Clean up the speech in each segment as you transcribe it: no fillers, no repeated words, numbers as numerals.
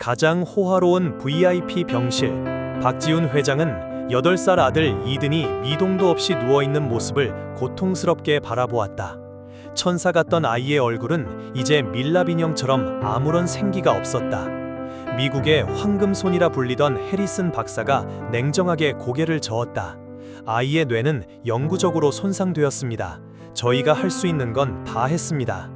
가장 호화로운 VIP 병실. 박지훈 회장은 8살 아들 이든이 미동도 없이 누워있는 모습을 고통스럽게 바라보았다. 천사 같던 아이의 얼굴은 이제 밀랍 인형처럼 아무런 생기가 없었다. 미국의 황금손이라 불리던 해리슨 박사가 냉정하게 고개를 저었다. 아이의 뇌는 영구적으로 손상되었습니다. 저희가 할 수 있는 건 다 했습니다.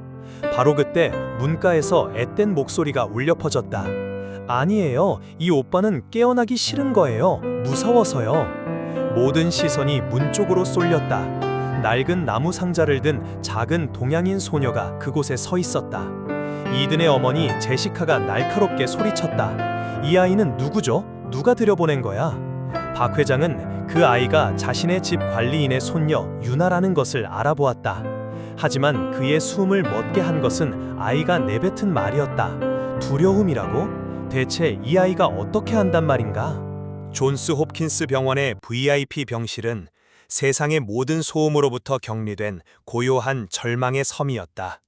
바로 그때 문가에서 앳된 목소리가 울려 퍼졌다. 아니에요. 이 오빠는 깨어나기 싫은 거예요. 무서워서요. 모든 시선이 문 쪽으로 쏠렸다. 낡은 나무 상자를 든 작은 동양인 소녀가 그곳에 서 있었다. 이든의 어머니 제시카가 날카롭게 소리쳤다. 이 아이는 누구죠? 누가 들여보낸 거야? 박 회장은 그 아이가 자신의 집 관리인의 손녀 유나라는 것을 알아보았다. 하지만 그의 숨을 멎게 한 것은 아이가 내뱉은 말이었다. 두려움이라고? 대체 이 아이가 어떻게 한단 말인가? 존스 홉킨스 병원의 VIP 병실은 세상의 모든 소음으로부터 격리된 고요한 절망의 섬이었다.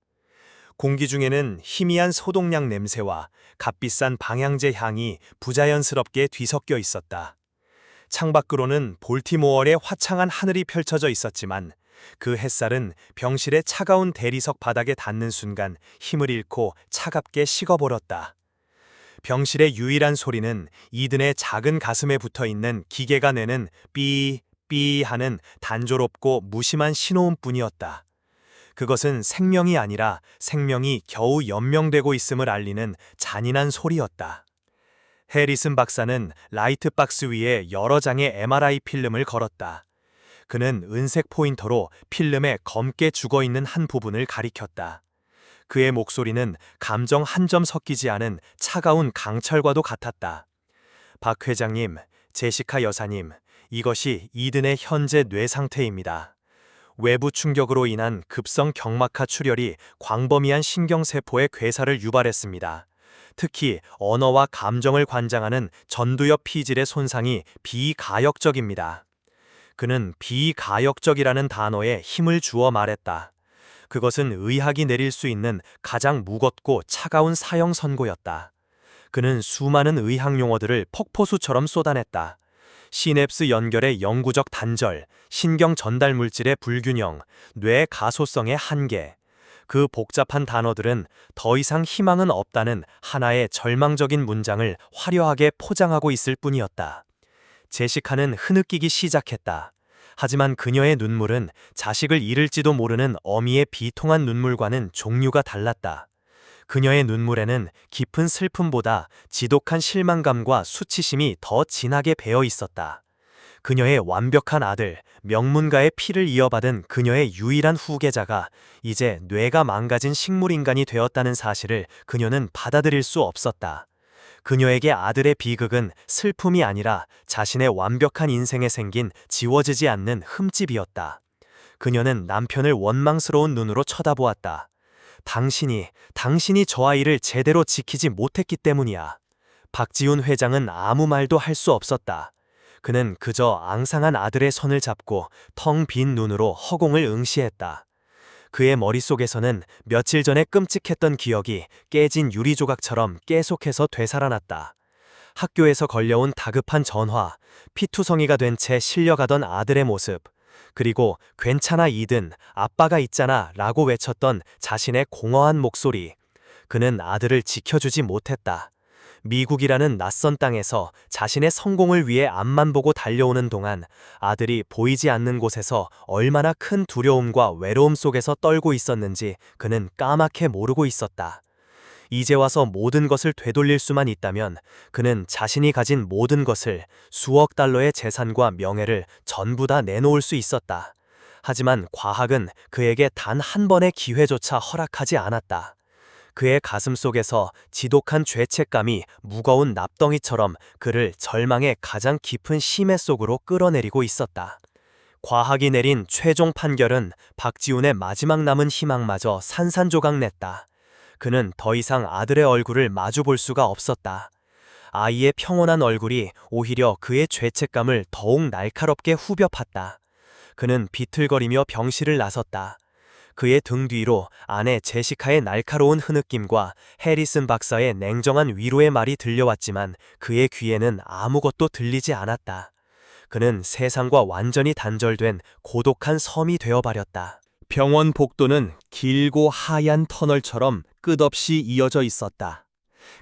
공기 중에는 희미한 소독약 냄새와 값비싼 방향제 향이 부자연스럽게 뒤섞여 있었다. 창밖으로는 볼티모어의 화창한 하늘이 펼쳐져 있었지만 그 햇살은 병실의 차가운 대리석 바닥에 닿는 순간 힘을 잃고 차갑게 식어버렸다. 병실의 유일한 소리는 이든의 작은 가슴에 붙어있는 기계가 내는 삐 하는 단조롭고 무심한 신호음뿐이었다. 그것은 생명이 아니라 생명이 겨우 연명되고 있음을 알리는 잔인한 소리였다. 해리슨 박사는 라이트 박스 위에 여러 장의 MRI 필름을 걸었다. 그는 은색 포인터로 필름에 검게 죽어있는 한 부분을 가리켰다. 그의 목소리는 감정 한 점 섞이지 않은 차가운 강철과도 같았다. 박 회장님, 제시카 여사님, 이것이 이든의 현재 뇌 상태입니다. 외부 충격으로 인한 급성 경막하 출혈이 광범위한 신경세포의 괴사를 유발했습니다. 특히 언어와 감정을 관장하는 전두엽 피질의 손상이 비가역적입니다. 그는 비가역적이라는 단어에 힘을 주어 말했다. 그것은 의학이 내릴 수 있는 가장 무겁고 차가운 사형 선고였다. 그는 수많은 의학 용어들을 폭포수처럼 쏟아냈다. 시냅스 연결의 영구적 단절, 신경 전달 물질의 불균형, 뇌 가소성의 한계. 그 복잡한 단어들은 더 이상 희망은 없다는 하나의 절망적인 문장을 화려하게 포장하고 있을 뿐이었다. 제시카는 흐느끼기 시작했다. 하지만 그녀의 눈물은 자식을 잃을지도 모르는 어미의 비통한 눈물과는 종류가 달랐다. 그녀의 눈물에는 깊은 슬픔보다 지독한 실망감과 수치심이 더 진하게 배어 있었다. 그녀의 완벽한 아들, 명문가의 피를 이어받은 그녀의 유일한 후계자가 이제 뇌가 망가진 식물인간이 되었다는 사실을 그녀는 받아들일 수 없었다. 그녀에게 아들의 비극은 슬픔이 아니라 자신의 완벽한 인생에 생긴 지워지지 않는 흠집이었다. 그녀는 남편을 원망스러운 눈으로 쳐다보았다. 당신이 저 아이를 제대로 지키지 못했기 때문이야. 박지훈 회장은 아무 말도 할 수 없었다. 그는 그저 앙상한 아들의 손을 잡고 텅 빈 눈으로 허공을 응시했다. 그의 머릿속에서는 며칠 전에 끔찍했던 기억이 깨진 유리 조각처럼 계속해서 되살아났다. 학교에서 걸려온 다급한 전화, 피투성이가 된 채 실려가던 아들의 모습, 그리고 괜찮아 이든, 아빠가 있잖아 라고 외쳤던 자신의 공허한 목소리. 그는 아들을 지켜주지 못했다. 미국이라는 낯선 땅에서 자신의 성공을 위해 앞만 보고 달려오는 동안 아들이 보이지 않는 곳에서 얼마나 큰 두려움과 외로움 속에서 떨고 있었는지 그는 까맣게 모르고 있었다. 이제 와서 모든 것을 되돌릴 수만 있다면 그는 자신이 가진 모든 것을, 수억 달러의 재산과 명예를 전부 다 내놓을 수 있었다. 하지만 과학은 그에게 단 한 번의 기회조차 허락하지 않았다. 그의 가슴 속에서 지독한 죄책감이 무거운 납덩이처럼 그를 절망의 가장 깊은 심해 속으로 끌어내리고 있었다. 과학이 내린 최종 판결은 박지훈의 마지막 남은 희망마저 산산조각 냈다. 그는 더 이상 아들의 얼굴을 마주 볼 수가 없었다. 아이의 평온한 얼굴이 오히려 그의 죄책감을 더욱 날카롭게 후벼 팠다. 그는 비틀거리며 병실을 나섰다. 그의 등 뒤로 아내 제시카의 날카로운 흐느낌과 해리슨 박사의 냉정한 위로의 말이 들려왔지만 그의 귀에는 아무것도 들리지 않았다. 그는 세상과 완전히 단절된 고독한 섬이 되어버렸다. 병원 복도는 길고 하얀 터널처럼 끝없이 이어져 있었다.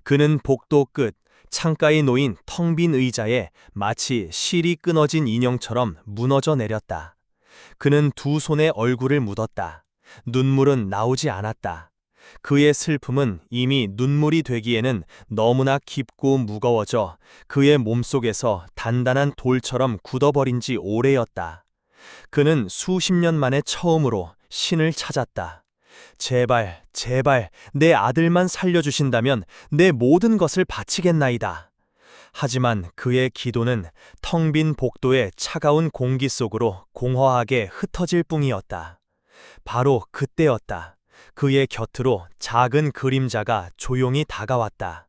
그는 복도 끝 창가에 놓인 텅 빈 의자에 마치 실이 끊어진 인형처럼 무너져 내렸다. 그는 두 손에 얼굴을 묻었다. 눈물은 나오지 않았다. 그의 슬픔은 이미 눈물이 되기에는 너무나 깊고 무거워져 그의 몸속에서 단단한 돌처럼 굳어버린 지 오래였다. 그는 수십 년 만에 처음으로 신을 찾았다. 제발, 제발, 내 아들만 살려주신다면 내 모든 것을 바치겠나이다. 하지만 그의 기도는 텅 빈 복도의 차가운 공기 속으로 공허하게 흩어질 뿐이었다. 바로 그때였다. 그의 곁으로 작은 그림자가 조용히 다가왔다.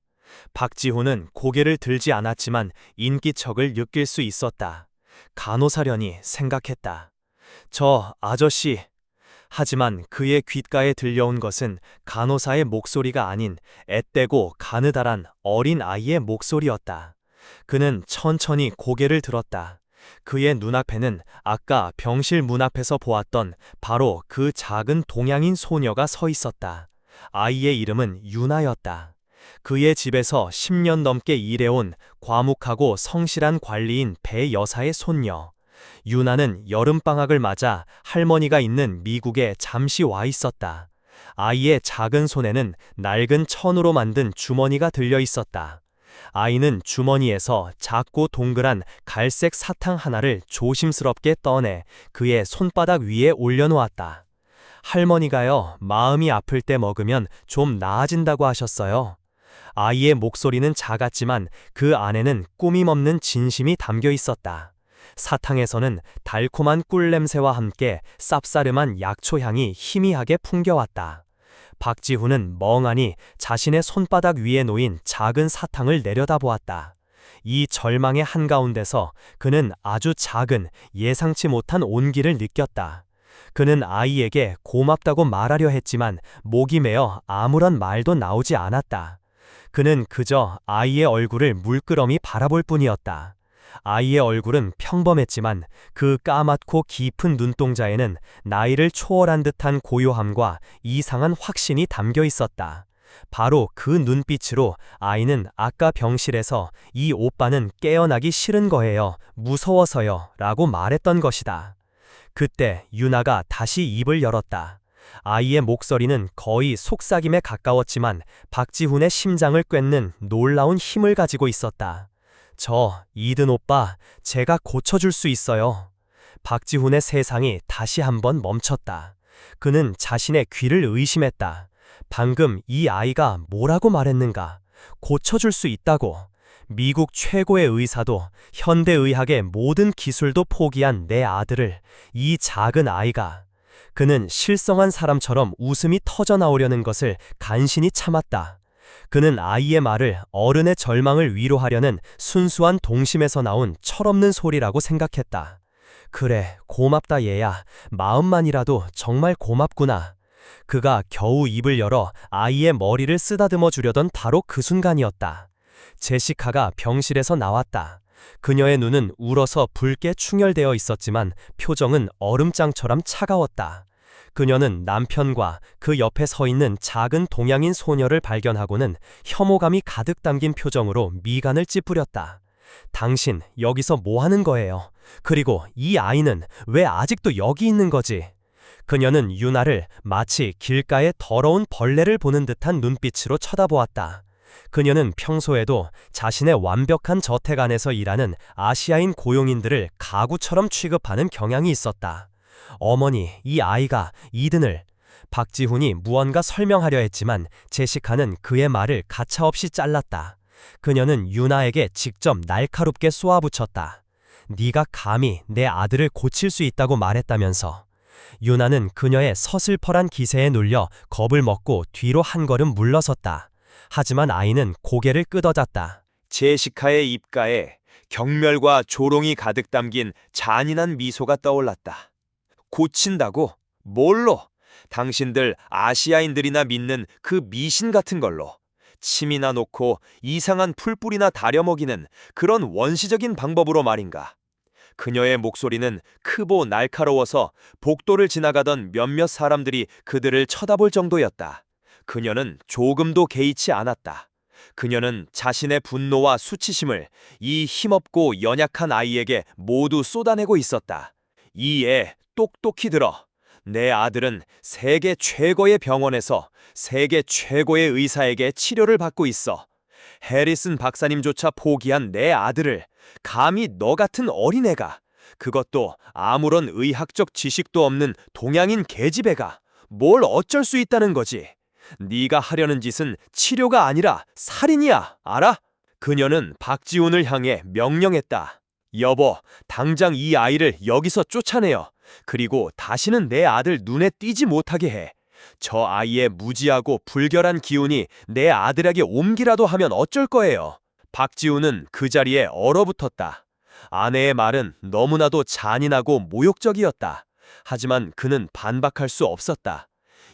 박지훈은 고개를 들지 않았지만 인기척을 느낄 수 있었다. 간호사려니 생각했다. 저 아저씨. 하지만 그의 귓가에 들려온 것은 간호사의 목소리가 아닌 앳되고 가느다란 어린 아이의 목소리였다. 그는 천천히 고개를 들었다. 그의 눈앞에는 아까 병실 문 앞에서 보았던 바로 그 작은 동양인 소녀가 서 있었다. 아이의 이름은 유나였다. 그의 집에서 10년 넘게 일해온 과묵하고 성실한 관리인 배 여사의 손녀. 유나는 여름방학을 맞아 할머니가 있는 미국에 잠시 와 있었다. 아이의 작은 손에는 낡은 천으로 만든 주머니가 들려 있었다. 아이는 주머니에서 작고 동그란 갈색 사탕 하나를 조심스럽게 떠내 그의 손바닥 위에 올려놓았다. 할머니가요, 마음이 아플 때 먹으면 좀 나아진다고 하셨어요. 아이의 목소리는 작았지만 그 안에는 꾸밈없는 진심이 담겨 있었다. 사탕에서는 달콤한 꿀 냄새와 함께 쌉싸름한 약초 향이 희미하게 풍겨왔다. 박지훈은 멍하니 자신의 손바닥 위에 놓인 작은 사탕을 내려다보았다. 이 절망의 한가운데서 그는 아주 작은 예상치 못한 온기를 느꼈다. 그는 아이에게 고맙다고 말하려 했지만 목이 메어 아무런 말도 나오지 않았다. 그는 그저 아이의 얼굴을 물끄러미 바라볼 뿐이었다. 아이의 얼굴은 평범했지만 그 까맣고 깊은 눈동자에는 나이를 초월한 듯한 고요함과 이상한 확신이 담겨 있었다. 바로 그 눈빛으로 아이는 아까 병실에서 이 오빠는 깨어나기 싫은 거예요. 무서워서요. 라고 말했던 것이다. 그때 유나가 다시 입을 열었다. 아이의 목소리는 거의 속삭임에 가까웠지만 박지훈의 심장을 꿰는 놀라운 힘을 가지고 있었다. 저, 이든 오빠, 제가 고쳐줄 수 있어요. 박지훈의 세상이 다시 한번 멈췄다. 그는 자신의 귀를 의심했다. 방금 이 아이가 뭐라고 말했는가? 고쳐줄 수 있다고. 미국 최고의 의사도 현대의학의 모든 기술도 포기한 내 아들을 이 작은 아이가. 그는 실성한 사람처럼 웃음이 터져나오려는 것을 간신히 참았다. 그는 아이의 말을 어른의 절망을 위로하려는 순수한 동심에서 나온 철없는 소리라고 생각했다. 그래, 고맙다 얘야. 마음만이라도 정말 고맙구나. 그가 겨우 입을 열어 아이의 머리를 쓰다듬어 주려던 바로 그 순간이었다. 제시카가 병실에서 나왔다. 그녀의 눈은 울어서 붉게 충혈되어 있었지만 표정은 얼음장처럼 차가웠다. 그녀는 남편과 그 옆에 서 있는 작은 동양인 소녀를 발견하고는 혐오감이 가득 담긴 표정으로 미간을 찌푸렸다. 당신 여기서 뭐 하는 거예요? 그리고 이 아이는 왜 아직도 여기 있는 거지? 그녀는 유나를 마치 길가의 더러운 벌레를 보는 듯한 눈빛으로 쳐다보았다. 그녀는 평소에도 자신의 완벽한 저택 안에서 일하는 아시아인 고용인들을 가구처럼 취급하는 경향이 있었다. 어머니, 이 아이가 이든을... 박지훈이 무언가 설명하려 했지만 제시카는 그의 말을 가차없이 잘랐다. 그녀는 유나에게 직접 날카롭게 쏘아붙였다. 네가 감히 내 아들을 고칠 수 있다고 말했다면서. 유나는 그녀의 서슬퍼란 기세에 눌려 겁을 먹고 뒤로 한 걸음 물러섰다. 하지만 아이는 고개를 끄덕였다. 제시카의 입가에 경멸과 조롱이 가득 담긴 잔인한 미소가 떠올랐다. 고친다고? 뭘로? 당신들 아시아인들이나 믿는 그 미신 같은 걸로 침이나 놓고 이상한 풀뿌리나 다려 먹이는 그런 원시적인 방법으로 말인가. 그녀의 목소리는 크고 날카로워서 복도를 지나가던 몇몇 사람들이 그들을 쳐다볼 정도였다. 그녀는 조금도 개의치 않았다. 그녀는 자신의 분노와 수치심을 이 힘없고 연약한 아이에게 모두 쏟아내고 있었다. 이 애 똑똑히 들어. 내 아들은 세계 최고의 병원에서 세계 최고의 의사에게 치료를 받고 있어. 해리슨 박사님조차 포기한 내 아들을 감히 너 같은 어린애가, 그것도 아무런 의학적 지식도 없는 동양인 계집애가 뭘 어쩔 수 있다는 거지. 네가 하려는 짓은 치료가 아니라 살인이야, 알아? 그녀는 박지훈을 향해 명령했다. 여보, 당장 이 아이를 여기서 쫓아내요. 그리고 다시는 내 아들 눈에 띄지 못하게 해. 저 아이의 무지하고 불결한 기운이 내 아들에게 옮기라도 하면 어쩔 거예요. 박지훈은 그 자리에 얼어붙었다. 아내의 말은 너무나도 잔인하고 모욕적이었다. 하지만 그는 반박할 수 없었다.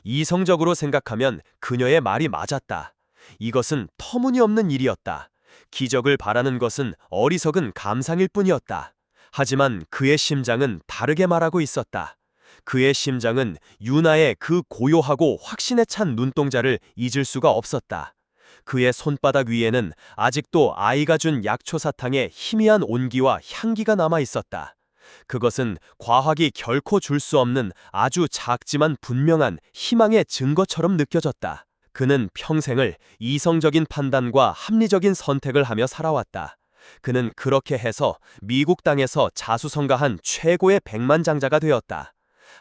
이성적으로 생각하면 그녀의 말이 맞았다. 이것은 터무니없는 일이었다. 기적을 바라는 것은 어리석은 감상일 뿐이었다. 하지만 그의 심장은 다르게 말하고 있었다. 그의 심장은 유나의 그 고요하고 확신에 찬 눈동자를 잊을 수가 없었다. 그의 손바닥 위에는 아직도 아이가 준 약초사탕의 희미한 온기와 향기가 남아 있었다. 그것은 과학이 결코 줄 수 없는 아주 작지만 분명한 희망의 증거처럼 느껴졌다. 그는 평생을 이성적인 판단과 합리적인 선택을 하며 살아왔다. 그는 그렇게 해서 미국 땅에서 자수성가한 최고의 백만장자가 되었다.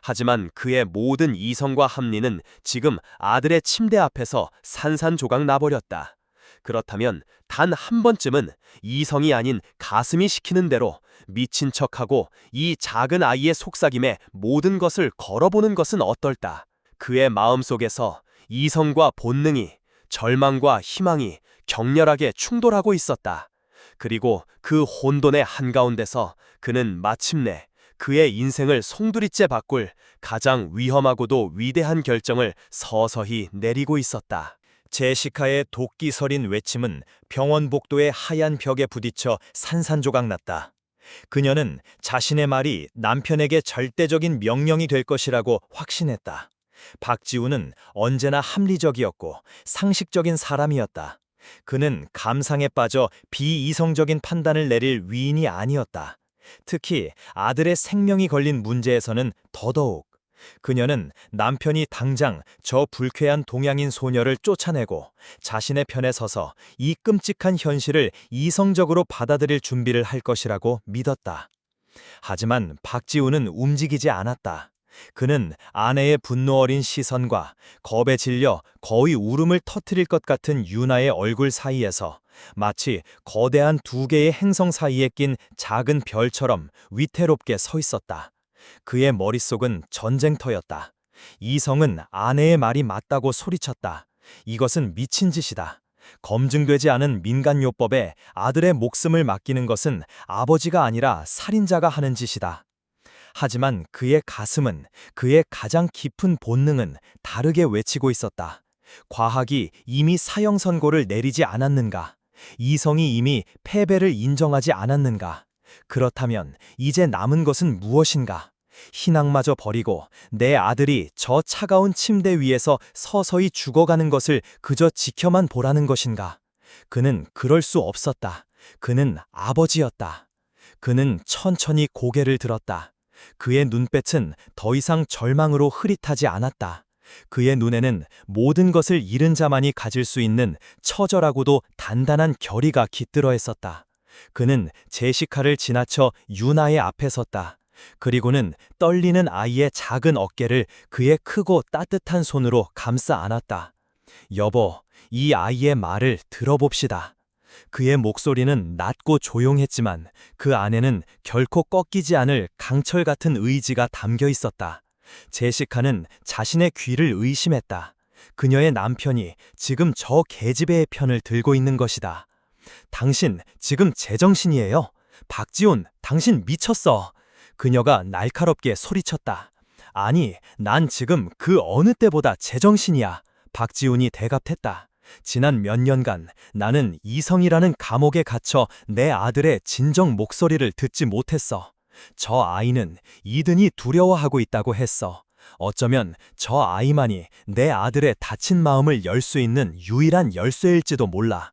하지만 그의 모든 이성과 합리는 지금 아들의 침대 앞에서 산산조각 나버렸다. 그렇다면 단 한 번쯤은 이성이 아닌 가슴이 시키는 대로 미친 척하고 이 작은 아이의 속삭임에 모든 것을 걸어보는 것은 어떨까? 그의 마음속에서 이성과 본능이, 절망과 희망이 격렬하게 충돌하고 있었다. 그리고 그 혼돈의 한가운데서 그는 마침내 그의 인생을 송두리째 바꿀 가장 위험하고도 위대한 결정을 서서히 내리고 있었다. 제시카의 도끼 서린 외침은 병원 복도의 하얀 벽에 부딪혀 산산조각 났다. 그녀는 자신의 말이 남편에게 절대적인 명령이 될 것이라고 확신했다. 박지훈은 언제나 합리적이었고 상식적인 사람이었다. 그는 감상에 빠져 비이성적인 판단을 내릴 위인이 아니었다. 특히 아들의 생명이 걸린 문제에서는 더더욱. 그녀는 남편이 당장 저 불쾌한 동양인 소녀를 쫓아내고 자신의 편에 서서 이 끔찍한 현실을 이성적으로 받아들일 준비를 할 것이라고 믿었다. 하지만 박지훈은 움직이지 않았다. 그는 아내의 분노 어린 시선과 겁에 질려 거의 울음을 터뜨릴 것 같은 유나의 얼굴 사이에서 마치 거대한 두 개의 행성 사이에 낀 작은 별처럼 위태롭게 서 있었다. 그의 머릿속은 전쟁터였다. 이성은 아내의 말이 맞다고 소리쳤다. 이것은 미친 짓이다. 검증되지 않은 민간요법에 아들의 목숨을 맡기는 것은 아버지가 아니라 살인자가 하는 짓이다. 하지만 그의 가슴은, 그의 가장 깊은 본능은 다르게 외치고 있었다. 과학이 이미 사형 선고를 내리지 않았는가? 이성이 이미 패배를 인정하지 않았는가? 그렇다면 이제 남은 것은 무엇인가? 희망마저 버리고 내 아들이 저 차가운 침대 위에서 서서히 죽어가는 것을 그저 지켜만 보라는 것인가? 그는 그럴 수 없었다. 그는 아버지였다. 그는 천천히 고개를 들었다. 그의 눈빛은 더 이상 절망으로 흐릿하지 않았다. 그의 눈에는 모든 것을 잃은 자만이 가질 수 있는 처절하고도 단단한 결의가 깃들어 있었다. 그는 제시카를 지나쳐 유나의 앞에 섰다. 그리고는 떨리는 아이의 작은 어깨를 그의 크고 따뜻한 손으로 감싸 안았다. 여보, 이 아이의 말을 들어봅시다. 그의 목소리는 낮고 조용했지만 그 안에는 결코 꺾이지 않을 강철 같은 의지가 담겨 있었다. 제시카는 자신의 귀를 의심했다. 그녀의 남편이 지금 저 계집애의 편을 들고 있는 것이다. 당신 지금 제정신이에요? 박지훈, 당신 미쳤어. 그녀가 날카롭게 소리쳤다. 아니, 난 지금 그 어느 때보다 제정신이야. 박지훈이 대답했다. 지난 몇 년간 나는 이성이라는 감옥에 갇혀 내 아들의 진정 목소리를 듣지 못했어. 저 아이는 이든이 두려워하고 있다고 했어. 어쩌면 저 아이만이 내 아들의 닫힌 마음을 열 수 있는 유일한 열쇠일지도 몰라.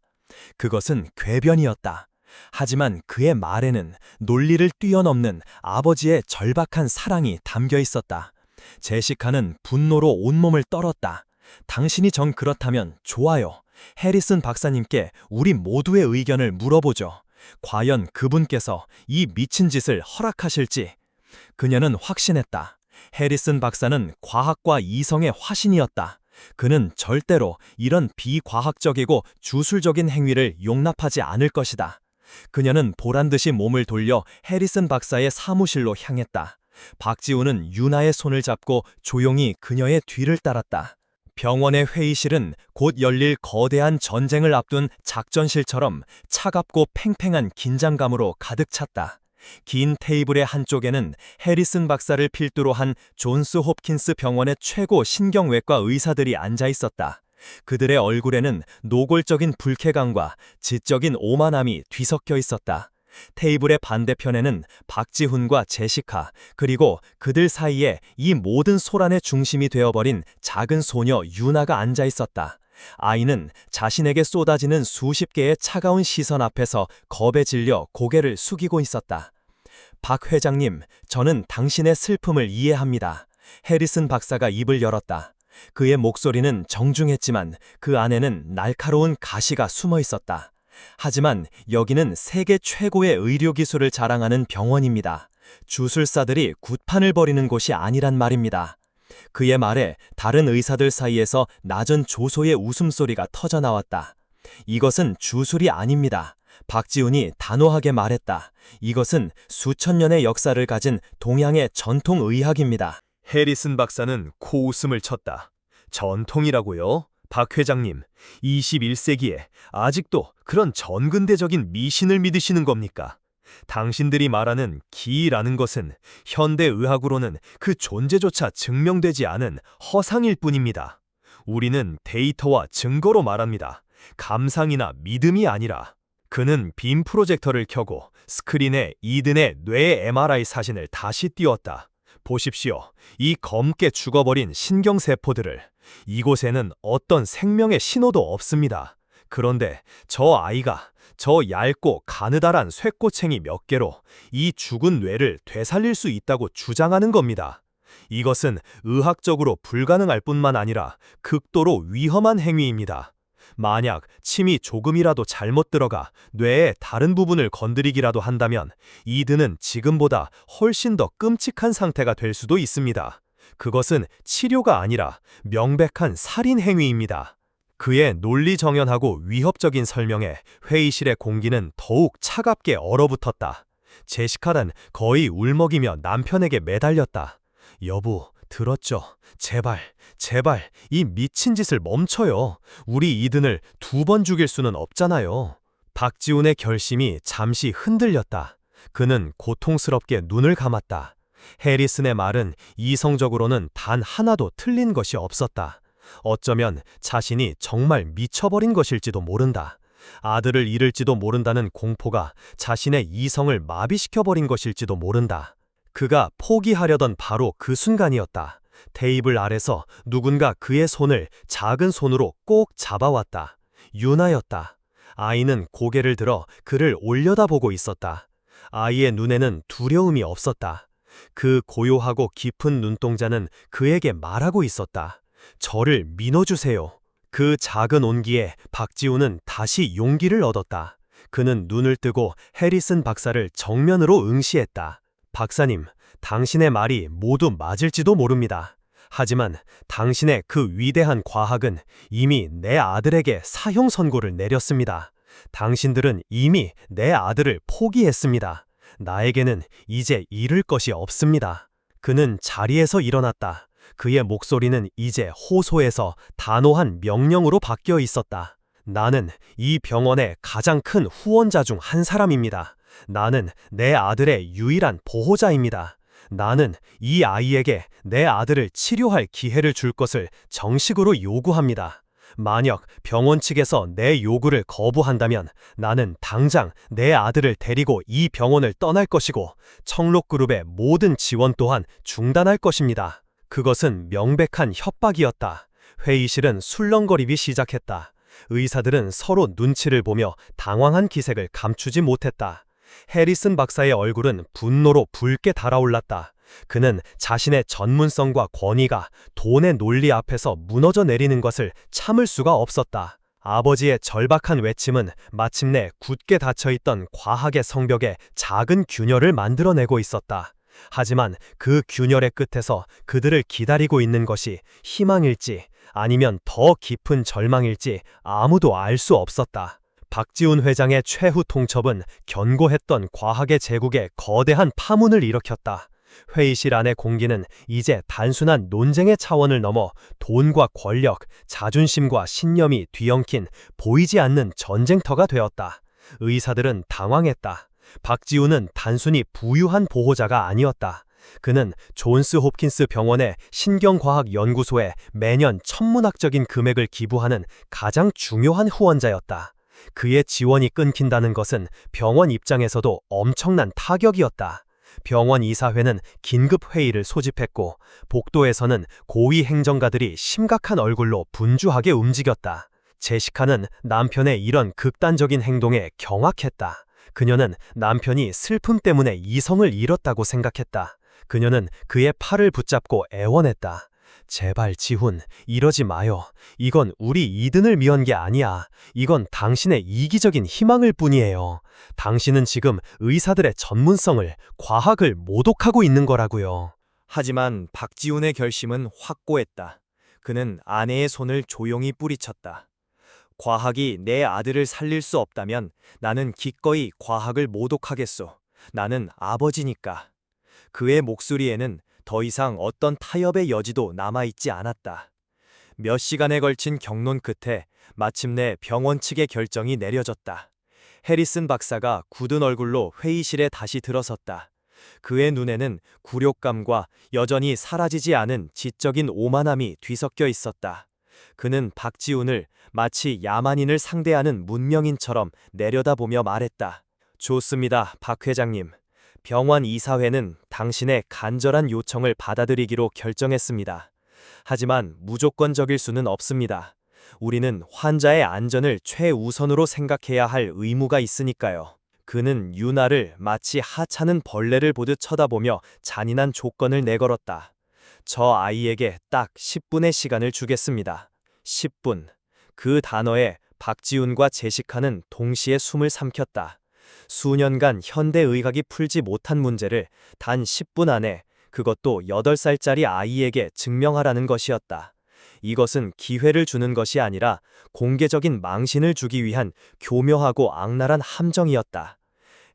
그것은 궤변이었다. 하지만 그의 말에는 논리를 뛰어넘는 아버지의 절박한 사랑이 담겨 있었다. 제시카는 분노로 온몸을 떨었다. 당신이 정 그렇다면 좋아요. 해리슨 박사님께 우리 모두의 의견을 물어보죠. 과연 그분께서 이 미친 짓을 허락하실지. 그녀는 확신했다. 해리슨 박사는 과학과 이성의 화신이었다. 그는 절대로 이런 비과학적이고 주술적인 행위를 용납하지 않을 것이다. 그녀는 보란듯이 몸을 돌려 해리슨 박사의 사무실로 향했다. 박지훈은 유나의 손을 잡고 조용히 그녀의 뒤를 따랐다. 병원의 회의실은 곧 열릴 거대한 전쟁을 앞둔 작전실처럼 차갑고 팽팽한 긴장감으로 가득 찼다. 긴 테이블의 한쪽에는 해리슨 박사를 필두로 한 존스 홉킨스 병원의 최고 신경외과 의사들이 앉아 있었다. 그들의 얼굴에는 노골적인 불쾌감과 지적인 오만함이 뒤섞여 있었다. 테이블의 반대편에는 박지훈과 제시카, 그리고 그들 사이에 이 모든 소란의 중심이 되어버린 작은 소녀 유나가 앉아 있었다. 아이는 자신에게 쏟아지는 수십 개의 차가운 시선 앞에서 겁에 질려 고개를 숙이고 있었다. 박 회장님, 저는 당신의 슬픔을 이해합니다. 해리슨 박사가 입을 열었다. 그의 목소리는 정중했지만 그 안에는 날카로운 가시가 숨어 있었다. 하지만 여기는 세계 최고의 의료기술을 자랑하는 병원입니다. 주술사들이 굿판을 벌이는 곳이 아니란 말입니다. 그의 말에 다른 의사들 사이에서 낮은 조소의 웃음소리가 터져나왔다. 이것은 주술이 아닙니다. 박지훈이 단호하게 말했다. 이것은 수천 년의 역사를 가진 동양의 전통 의학입니다. 해리슨 박사는 코웃음을 쳤다. 전통이라고요? 박 회장님, 21세기에 아직도 그런 전근대적인 미신을 믿으시는 겁니까? 당신들이 말하는 기라는 것은 현대의학으로는 그 존재조차 증명되지 않은 허상일 뿐입니다. 우리는 데이터와 증거로 말합니다. 감상이나 믿음이 아니라. 그는 빔 프로젝터를 켜고 스크린에 이든의 뇌 MRI 사진을 다시 띄웠다. 보십시오. 이 검게 죽어버린 신경세포들을. 이곳에는 어떤 생명의 신호도 없습니다. 그런데 저 아이가 저 얇고 가느다란 쇠꼬챙이 몇 개로 이 죽은 뇌를 되살릴 수 있다고 주장하는 겁니다. 이것은 의학적으로 불가능할 뿐만 아니라 극도로 위험한 행위입니다. 만약 침이 조금이라도 잘못 들어가 뇌의 다른 부분을 건드리기라도 한다면 이든은 지금보다 훨씬 더 끔찍한 상태가 될 수도 있습니다. 그것은 치료가 아니라 명백한 살인 행위입니다. 그의 논리정연하고 위협적인 설명에 회의실의 공기는 더욱 차갑게 얼어붙었다. 제시카는 거의 울먹이며 남편에게 매달렸다. 여보, 들었죠? 제발, 제발 이 미친 짓을 멈춰요. 우리 이든을 2번 죽일 수는 없잖아요. 박지훈의 결심이 잠시 흔들렸다. 그는 고통스럽게 눈을 감았다. 해리슨의 말은 이성적으로는 단 하나도 틀린 것이 없었다. 어쩌면 자신이 정말 미쳐버린 것일지도 모른다. 아들을 잃을지도 모른다는 공포가 자신의 이성을 마비시켜버린 것일지도 모른다. 그가 포기하려던 바로 그 순간이었다. 테이블 아래서 누군가 그의 손을 작은 손으로 꼭 잡아왔다. 유나였다. 아이는 고개를 들어 그를 올려다보고 있었다. 아이의 눈에는 두려움이 없었다. 그 고요하고 깊은 눈동자는 그에게 말하고 있었다. 저를 믿어주세요. 그 작은 온기에 박지훈은 다시 용기를 얻었다. 그는 눈을 뜨고 해리슨 박사를 정면으로 응시했다. 박사님, 당신의 말이 모두 맞을지도 모릅니다. 하지만 당신의 그 위대한 과학은 이미 내 아들에게 사형 선고를 내렸습니다. 당신들은 이미 내 아들을 포기했습니다. 나에게는 이제 잃을 것이 없습니다. 그는 자리에서 일어났다. 그의 목소리는 이제 호소에서 단호한 명령으로 바뀌어 있었다. 나는 이 병원의 가장 큰 후원자 중 한 사람입니다. 나는 내 아들의 유일한 보호자입니다. 나는 이 아이에게 내 아들을 치료할 기회를 줄 것을 정식으로 요구합니다. 만약 병원 측에서 내 요구를 거부한다면 나는 당장 내 아들을 데리고 이 병원을 떠날 것이고 청록그룹의 모든 지원 또한 중단할 것입니다. 그것은 명백한 협박이었다. 회의실은 술렁거리기 시작했다. 의사들은 서로 눈치를 보며 당황한 기색을 감추지 못했다. 해리슨 박사의 얼굴은 분노로 붉게 달아올랐다. 그는 자신의 전문성과 권위가 돈의 논리 앞에서 무너져 내리는 것을 참을 수가 없었다. 아버지의 절박한 외침은 마침내 굳게 닫혀있던 과학의 성벽에 작은 균열을 만들어내고 있었다. 하지만 그 균열의 끝에서 그들을 기다리고 있는 것이 희망일지 아니면 더 깊은 절망일지 아무도 알 수 없었다. 박지훈 회장의 최후 통첩은 견고했던 과학의 제국에 거대한 파문을 일으켰다. 회의실 안의 공기는 이제 단순한 논쟁의 차원을 넘어 돈과 권력, 자존심과 신념이 뒤엉킨 보이지 않는 전쟁터가 되었다. 의사들은 당황했다. 박지훈은 단순히 부유한 보호자가 아니었다. 그는 존스 홉킨스 병원의 신경과학연구소에 매년 천문학적인 금액을 기부하는 가장 중요한 후원자였다. 그의 지원이 끊긴다는 것은 병원 입장에서도 엄청난 타격이었다. 병원 이사회는 긴급 회의를 소집했고 복도에서는 고위 행정가들이 심각한 얼굴로 분주하게 움직였다. 제시카는 남편의 이런 극단적인 행동에 경악했다. 그녀는 남편이 슬픔 때문에 이성을 잃었다고 생각했다. 그녀는 그의 팔을 붙잡고 애원했다. 제발 지훈, 이러지 마요. 이건 우리 이든을 위한 게 아니야. 이건 당신의 이기적인 희망일 뿐이에요. 당신은 지금 의사들의 전문성을, 과학을 모독하고 있는 거라고요. 하지만 박지훈의 결심은 확고했다. 그는 아내의 손을 조용히 뿌리쳤다. 과학이 내 아들을 살릴 수 없다면 나는 기꺼이 과학을 모독하겠소. 나는 아버지니까. 그의 목소리에는 더 이상 어떤 타협의 여지도 남아있지 않았다. 몇 시간에 걸친 경론 끝에 마침내 병원 측의 결정이 내려졌다. 해리슨 박사가 굳은 얼굴로 회의실에 다시 들어섰다. 그의 눈에는 굴욕감과 여전히 사라지지 않은 지적인 오만함이 뒤섞여 있었다. 그는 박지훈을 마치 야만인을 상대하는 문명인처럼 내려다보며 말했다. 좋습니다, 박 회장님. 병원 이사회는 당신의 간절한 요청을 받아들이기로 결정했습니다. 하지만 무조건적일 수는 없습니다. 우리는 환자의 안전을 최우선으로 생각해야 할 의무가 있으니까요. 그는 유나를 마치 하찮은 벌레를 보듯 쳐다보며 잔인한 조건을 내걸었다. 저 아이에게 딱 10분의 시간을 주겠습니다. 10분. 그 단어에 박지훈과 제시카는 동시에 숨을 삼켰다. 수년간 현대의학이 풀지 못한 문제를 단 10분 안에, 그것도 8살짜리 아이에게 증명하라는 것이었다. 이것은 기회를 주는 것이 아니라 공개적인 망신을 주기 위한 교묘하고 악랄한 함정이었다.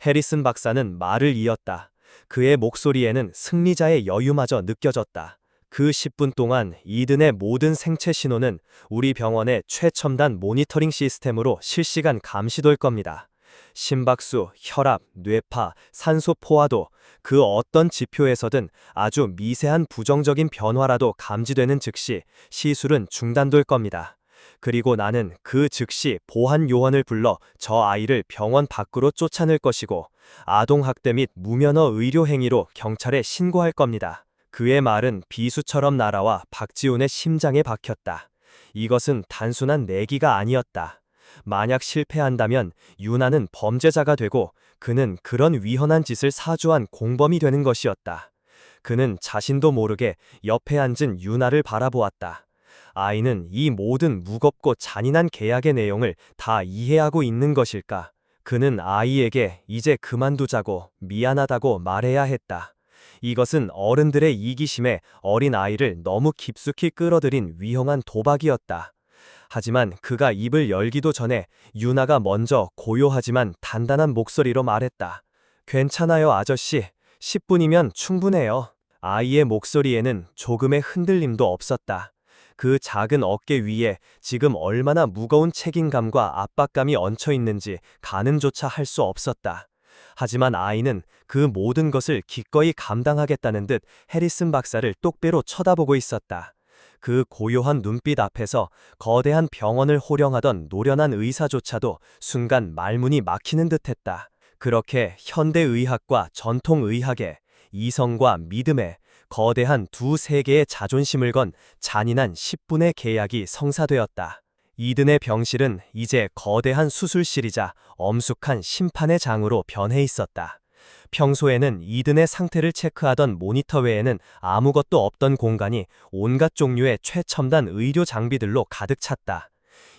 해리슨 박사는 말을 이었다. 그의 목소리에는 승리자의 여유마저 느껴졌다. 그 10분 동안 이든의 모든 생체 신호는 우리 병원의 최첨단 모니터링 시스템으로 실시간 감시될 겁니다. 심박수, 혈압, 뇌파, 산소 포화도, 그 어떤 지표에서든 아주 미세한 부정적인 변화라도 감지되는 즉시 시술은 중단될 겁니다. 그리고 나는 그 즉시 보안 요원을 불러 저 아이를 병원 밖으로 쫓아낼 것이고 아동학대 및 무면허 의료 행위로 경찰에 신고할 겁니다. 그의 말은 비수처럼 날아와 박지훈의 심장에 박혔다. 이것은 단순한 내기가 아니었다. 만약 실패한다면 유나는 범죄자가 되고 그는 그런 위헌한 짓을 사주한 공범이 되는 것이었다. 그는 자신도 모르게 옆에 앉은 유나를 바라보았다. 아이는 이 모든 무겁고 잔인한 계약의 내용을 다 이해하고 있는 것일까? 그는 아이에게 이제 그만두자고 미안하다고 말해야 했다. 이것은 어른들의 이기심에 어린 아이를 너무 깊숙이 끌어들인 위험한 도박이었다. 하지만 그가 입을 열기도 전에 유나가 먼저 고요하지만 단단한 목소리로 말했다. 괜찮아요, 아저씨. 10분이면 충분해요. 아이의 목소리에는 조금의 흔들림도 없었다. 그 작은 어깨 위에 지금 얼마나 무거운 책임감과 압박감이 얹혀 있는지 가늠조차 할 수 없었다. 하지만 아이는 그 모든 것을 기꺼이 감당하겠다는 듯 해리슨 박사를 똑바로 쳐다보고 있었다. 그 고요한 눈빛 앞에서 거대한 병원을 호령하던 노련한 의사조차도 순간 말문이 막히는 듯했다. 그렇게 현대의학과 전통의학의 이성과 믿음의 거대한 두 세계의 자존심을 건 잔인한 10분의 계약이 성사되었다. 이든의 병실은 이제 거대한 수술실이자 엄숙한 심판의 장으로 변해 있었다. 평소에는 이든의 상태를 체크하던 모니터 외에는 아무것도 없던 공간이 온갖 종류의 최첨단 의료 장비들로 가득 찼다.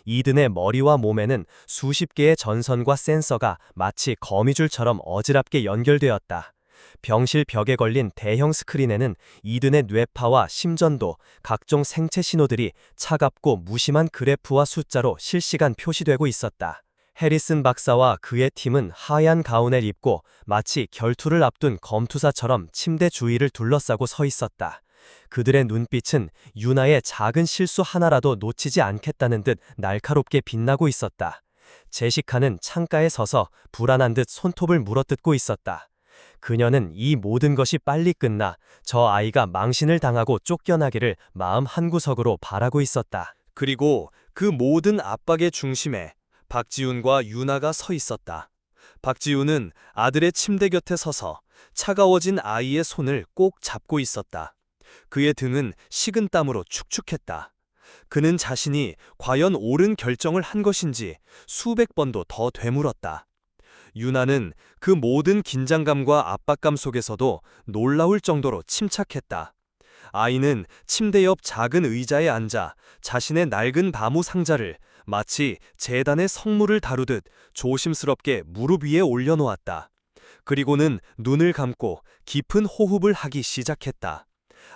이든의 머리와 몸에는 수십 개의 전선과 센서가 마치 거미줄처럼 어지럽게 연결되었다. 병실 벽에 걸린 대형 스크린에는 이든의 뇌파와 심전도, 각종 생체 신호들이 차갑고 무심한 그래프와 숫자로 실시간 표시되고 있었다. 해리슨 박사와 그의 팀은 하얀 가운을 입고 마치 결투를 앞둔 검투사처럼 침대 주위를 둘러싸고 서 있었다. 그들의 눈빛은 유나의 작은 실수 하나라도 놓치지 않겠다는 듯 날카롭게 빛나고 있었다. 제시카는 창가에 서서 불안한 듯 손톱을 물어뜯고 있었다. 그녀는 이 모든 것이 빨리 끝나 저 아이가 망신을 당하고 쫓겨나기를 마음 한구석으로 바라고 있었다. 그리고 그 모든 압박의 중심에 박지훈과 유나가 서 있었다. 박지훈은 아들의 침대 곁에 서서 차가워진 아이의 손을 꼭 잡고 있었다. 그의 등은 식은 땀으로 축축했다. 그는 자신이 과연 옳은 결정을 한 것인지 수백 번도 더 되물었다. 유나는 그 모든 긴장감과 압박감 속에서도 놀라울 정도로 침착했다. 아이는 침대 옆 작은 의자에 앉아 자신의 낡은 나무 상자를 마치 제단의 성물을 다루듯 조심스럽게 무릎 위에 올려놓았다. 그리고는 눈을 감고 깊은 호흡을 하기 시작했다.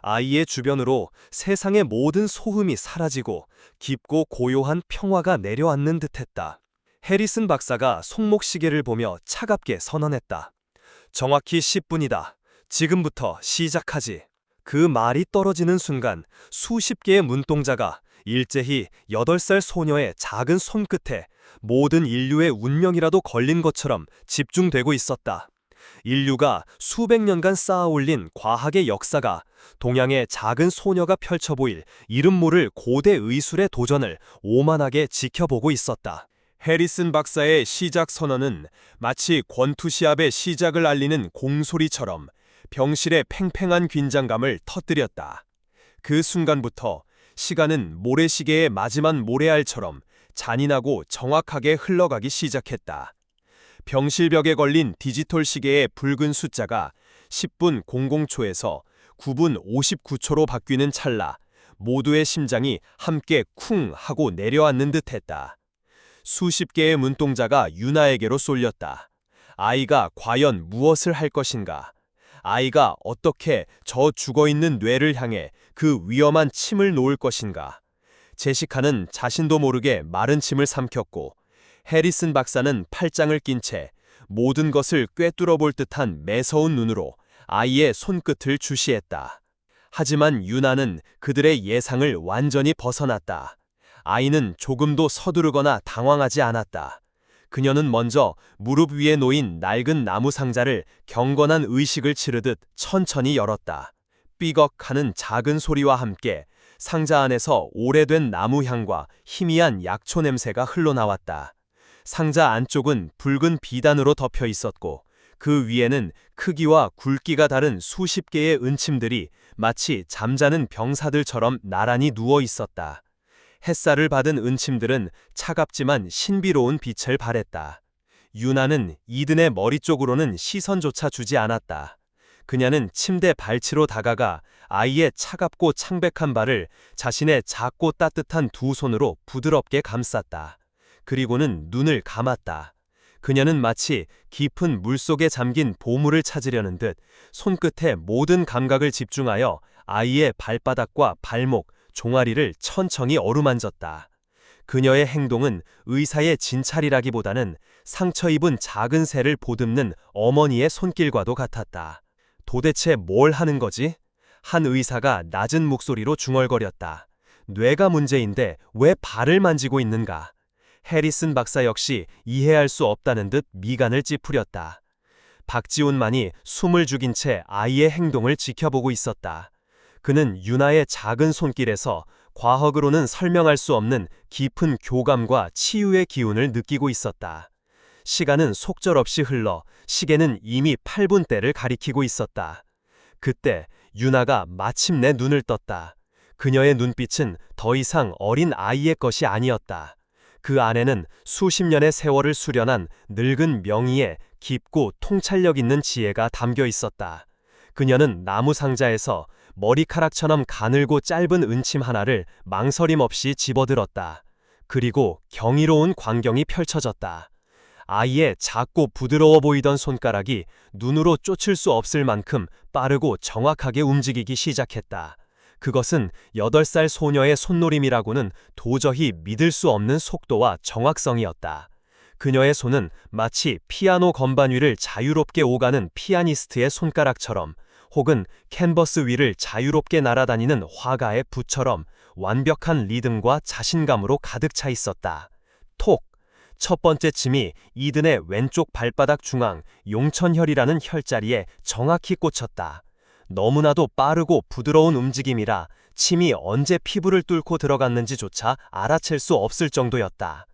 아이의 주변으로 세상의 모든 소음이 사라지고 깊고 고요한 평화가 내려앉는 듯했다. 해리슨 박사가 손목시계를 보며 차갑게 선언했다. 정확히 10분이다. 지금부터 시작하지. 그 말이 떨어지는 순간 수십 개의 눈동자가 일제히 8살 소녀의 작은 손끝에 모든 인류의 운명이라도 걸린 것처럼 집중되고 있었다. 인류가 수백 년간 쌓아올린 과학의 역사가 동양의 작은 소녀가 펼쳐 보일 이름 모를 고대 의술의 도전을 오만하게 지켜보고 있었다. 해리슨 박사의 시작 선언은 마치 권투시합의 시작을 알리는 공소리처럼 병실의 팽팽한 긴장감을 터뜨렸다. 그 순간부터 시간은 모래시계의 마지막 모래알처럼 잔인하고 정확하게 흘러가기 시작했다. 병실 벽에 걸린 디지털 시계의 붉은 숫자가 10분 00초에서 9분 59초로 바뀌는 찰나 모두의 심장이 함께 쿵 하고 내려앉는 듯했다. 수십 개의 눈동자가 유나에게로 쏠렸다. 아이가 과연 무엇을 할 것인가? 아이가 어떻게 저 죽어있는 뇌를 향해 그 위험한 침을 놓을 것인가? 제시카는 자신도 모르게 마른 침을 삼켰고 해리슨 박사는 팔짱을 낀 채 모든 것을 꿰뚫어 볼 듯한 매서운 눈으로 아이의 손끝을 주시했다. 하지만 유나는 그들의 예상을 완전히 벗어났다. 아이는 조금도 서두르거나 당황하지 않았다. 그녀는 먼저 무릎 위에 놓인 낡은 나무 상자를 경건한 의식을 치르듯 천천히 열었다. 삐걱하는 작은 소리와 함께 상자 안에서 오래된 나무 향과 희미한 약초 냄새가 흘러나왔다. 상자 안쪽은 붉은 비단으로 덮여 있었고 그 위에는 크기와 굵기가 다른 수십 개의 은침들이 마치 잠자는 병사들처럼 나란히 누워 있었다. 햇살을 받은 은침들은 차갑지만 신비로운 빛을 발했다. 유나는 이든의 머리 쪽으로는 시선조차 주지 않았다. 그녀는 침대 발치로 다가가 아이의 차갑고 창백한 발을 자신의 작고 따뜻한 두 손으로 부드럽게 감쌌다. 그리고는 눈을 감았다. 그녀는 마치 깊은 물속에 잠긴 보물을 찾으려는 듯 손끝에 모든 감각을 집중하여 아이의 발바닥과 발목, 종아리를 천천히 어루만졌다. 그녀의 행동은 의사의 진찰이라기보다는 상처 입은 작은 새를 보듬는 어머니의 손길과도 같았다. 도대체 뭘 하는 거지? 한 의사가 낮은 목소리로 중얼거렸다. 뇌가 문제인데 왜 발을 만지고 있는가? 해리슨 박사 역시 이해할 수 없다는 듯 미간을 찌푸렸다. 박지훈만이 숨을 죽인 채 아이의 행동을 지켜보고 있었다. 그는 유나의 작은 손길에서 과학으로는 설명할 수 없는 깊은 교감과 치유의 기운을 느끼고 있었다. 시간은 속절없이 흘러 시계는 이미 8분 때를 가리키고 있었다. 그때 유나가 마침내 눈을 떴다. 그녀의 눈빛은 더 이상 어린 아이의 것이 아니었다. 그 안에는 수십 년의 세월을 수련한 늙은 명의의 깊고 통찰력 있는 지혜가 담겨 있었다. 그녀는 나무 상자에서 머리카락처럼 가늘고 짧은 은침 하나를 망설임 없이 집어들었다. 그리고 경이로운 광경이 펼쳐졌다. 아이의 작고 부드러워 보이던 손가락이 눈으로 쫓을 수 없을 만큼 빠르고 정확하게 움직이기 시작했다. 그것은 8살 소녀의 손놀림이라고는 도저히 믿을 수 없는 속도와 정확성이었다. 그녀의 손은 마치 피아노 건반 위를 자유롭게 오가는 피아니스트의 손가락처럼, 혹은 캔버스 위를 자유롭게 날아다니는 화가의 붓처럼 완벽한 리듬과 자신감으로 가득 차 있었다. 톡! 첫 번째 침이 이든의 왼쪽 발바닥 중앙 용천혈이라는 혈자리에 정확히 꽂혔다. 너무나도 빠르고 부드러운 움직임이라 침이 언제 피부를 뚫고 들어갔는지조차 알아챌 수 없을 정도였다.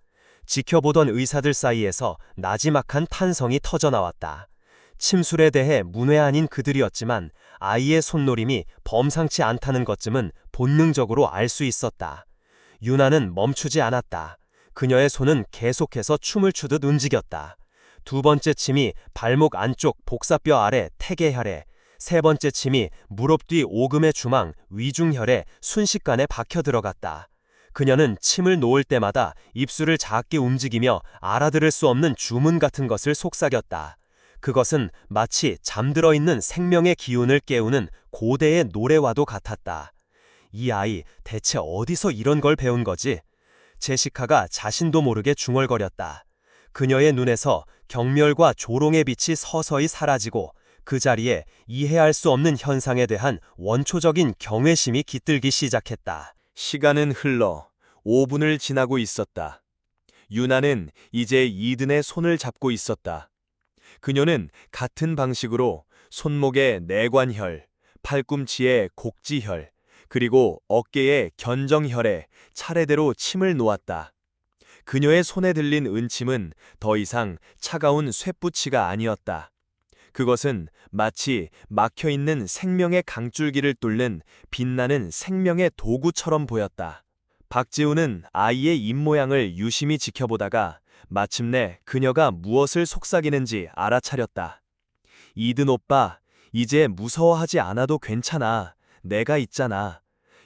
지켜보던 의사들 사이에서 나지막한 탄성이 터져나왔다. 침술에 대해 문외한인 그들이었지만 아이의 손놀림이 범상치 않다는 것쯤은 본능적으로 알 수 있었다. 유나는 멈추지 않았다. 그녀의 손은 계속해서 춤을 추듯 움직였다. 두 번째 침이 발목 안쪽 복사뼈 아래 태계혈에, 세 번째 침이 무릎 뒤 오금의 주망 위중혈에 순식간에 박혀 들어갔다. 그녀는 침을 놓을 때마다 입술을 작게 움직이며 알아들을 수 없는 주문 같은 것을 속삭였다. 그것은 마치 잠들어 있는 생명의 기운을 깨우는 고대의 노래와도 같았다. 이 아이 대체 어디서 이런 걸 배운 거지? 제시카가 자신도 모르게 중얼거렸다. 그녀의 눈에서 경멸과 조롱의 빛이 서서히 사라지고 그 자리에 이해할 수 없는 현상에 대한 원초적인 경외심이 깃들기 시작했다. 시간은 흘러 5분을 지나고 있었다. 유나는 이제 이든의 손을 잡고 있었다. 그녀는 같은 방식으로 손목의 내관혈, 팔꿈치의 곡지혈, 그리고 어깨의 견정혈에 차례대로 침을 놓았다. 그녀의 손에 들린 은침은 더 이상 차가운 쇳붙이가 아니었다. 그것은 마치 막혀있는 생명의 강줄기를 뚫는 빛나는 생명의 도구처럼 보였다. 박지훈은 아이의 입모양을 유심히 지켜보다가 마침내 그녀가 무엇을 속삭이는지 알아차렸다. 이든 오빠, 이제 무서워하지 않아도 괜찮아. 내가 있잖아.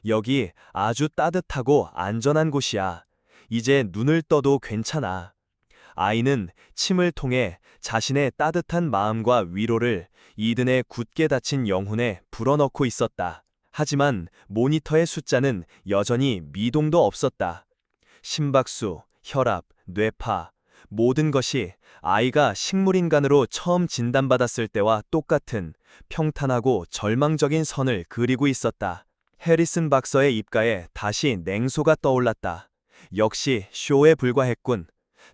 여기 아주 따뜻하고 안전한 곳이야. 이제 눈을 떠도 괜찮아. 아이는 침을 통해 자신의 따뜻한 마음과 위로를 이든의 굳게 닫힌 영혼에 불어넣고 있었다. 하지만 모니터의 숫자는 여전히 미동도 없었다. 심박수, 혈압, 뇌파, 모든 것이 아이가 식물인간으로 처음 진단받았을 때와 똑같은 평탄하고 절망적인 선을 그리고 있었다. 해리슨 박사의 입가에 다시 냉소가 떠올랐다. 역시 쇼에 불과했군.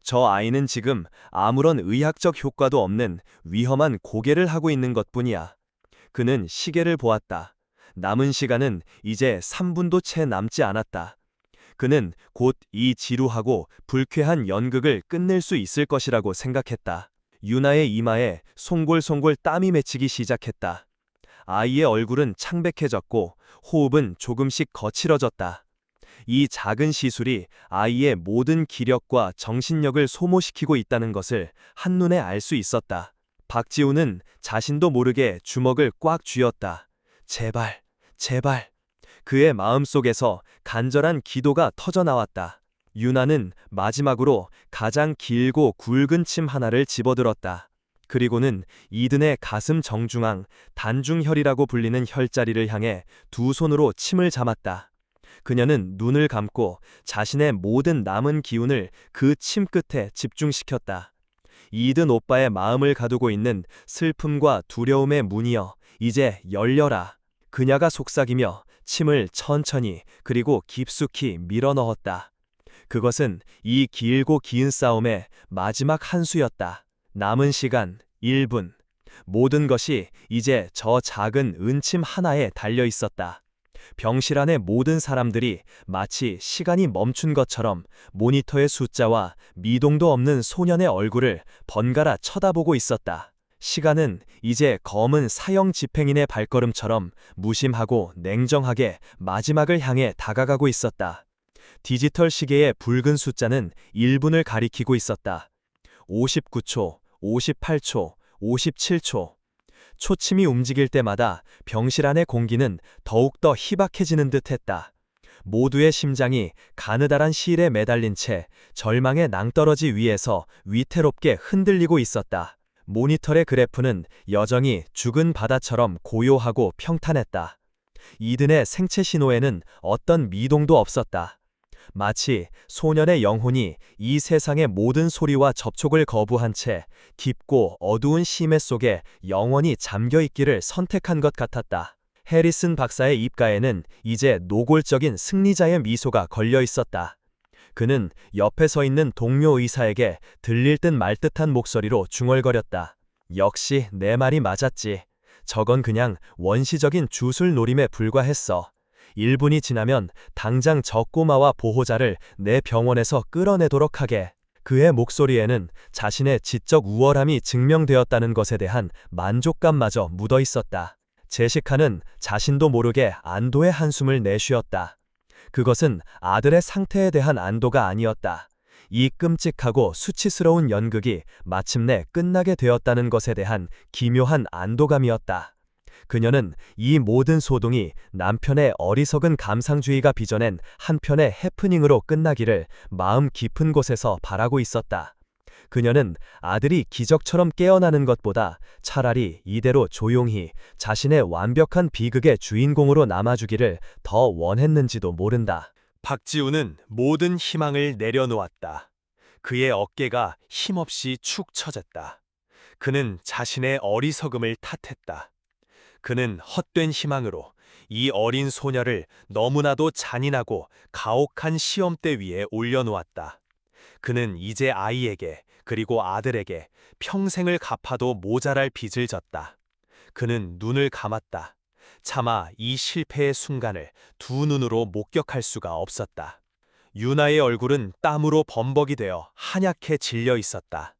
저 아이는 지금 아무런 의학적 효과도 없는 위험한 고개를 하고 있는 것뿐이야. 그는 시계를 보았다. 남은 시간은 이제 3분도 채 남지 않았다. 그는 곧 이 지루하고 불쾌한 연극을 끝낼 수 있을 것이라고 생각했다. 유나의 이마에 송골송골 땀이 맺히기 시작했다. 아이의 얼굴은 창백해졌고 호흡은 조금씩 거칠어졌다. 이 작은 시술이 아이의 모든 기력과 정신력을 소모시키고 있다는 것을 한눈에 알 수 있었다. 박지훈은 자신도 모르게 주먹을 꽉 쥐었다. 제발, 제발. 그의 마음속에서 간절한 기도가 터져나왔다. 유나는 마지막으로 가장 길고 굵은 침 하나를 집어들었다. 그리고는 이든의 가슴 정중앙 단중혈이라고 불리는 혈자리를 향해 두 손으로 침을 감았다. 그녀는 눈을 감고 자신의 모든 남은 기운을 그 침 끝에 집중시켰다. 이든 오빠의 마음을 가두고 있는 슬픔과 두려움의 문이여, 이제 열려라. 그녀가 속삭이며 침을 천천히 그리고 깊숙이 밀어넣었다. 그것은 이 길고 긴 싸움의 마지막 한 수였다. 남은 시간 1분. 모든 것이 이제 저 작은 은침 하나에 달려 있었다. 병실 안의 모든 사람들이 마치 시간이 멈춘 것처럼 모니터의 숫자와 미동도 없는 소년의 얼굴을 번갈아 쳐다보고 있었다. 시간은 이제 검은 사형 집행인의 발걸음처럼 무심하고 냉정하게 마지막을 향해 다가가고 있었다. 디지털 시계의 붉은 숫자는 1분을 가리키고 있었다. 59초, 58초, 57초. 초침이 움직일 때마다 병실 안의 공기는 더욱더 희박해지는 듯했다. 모두의 심장이 가느다란 실에 매달린 채 절망의 낭떠러지 위에서 위태롭게 흔들리고 있었다. 모니터의 그래프는 여전히 죽은 바다처럼 고요하고 평탄했다. 이든의 생체 신호에는 어떤 미동도 없었다. 마치 소년의 영혼이 이 세상의 모든 소리와 접촉을 거부한 채 깊고 어두운 심해 속에 영원히 잠겨 있기를 선택한 것 같았다. 해리슨 박사의 입가에는 이제 노골적인 승리자의 미소가 걸려 있었다. 그는 옆에 서 있는 동료 의사에게 들릴 듯 말 듯한 목소리로 중얼거렸다. 역시 내 말이 맞았지. 저건 그냥 원시적인 주술 노림에 불과했어. 1분이 지나면 당장 저 꼬마와 보호자를 내 병원에서 끌어내도록 하게. 그의 목소리에는 자신의 지적 우월함이 증명되었다는 것에 대한 만족감마저 묻어 있었다. 제시카는 자신도 모르게 안도의 한숨을 내쉬었다. 그것은 아들의 상태에 대한 안도가 아니었다. 이 끔찍하고 수치스러운 연극이 마침내 끝나게 되었다는 것에 대한 기묘한 안도감이었다. 그녀는 이 모든 소동이 남편의 어리석은 감상주의가 빚어낸 한편의 해프닝으로 끝나기를 마음 깊은 곳에서 바라고 있었다. 그녀는 아들이 기적처럼 깨어나는 것보다 차라리 이대로 조용히 자신의 완벽한 비극의 주인공으로 남아주기를 더 원했는지도 모른다. 박지훈은 모든 희망을 내려놓았다. 그의 어깨가 힘없이 축 처졌다. 그는 자신의 어리석음을 탓했다. 그는 헛된 희망으로 이 어린 소녀를 너무나도 잔인하고 가혹한 시험대 위에 올려놓았다. 그는 이제 아이에게 그리고 아들에게 평생을 갚아도 모자랄 빚을 졌다. 그는 눈을 감았다. 차마 이 실패의 순간을 두 눈으로 목격할 수가 없었다. 유나의 얼굴은 땀으로 범벅이 되어 한약해 질려 있었다.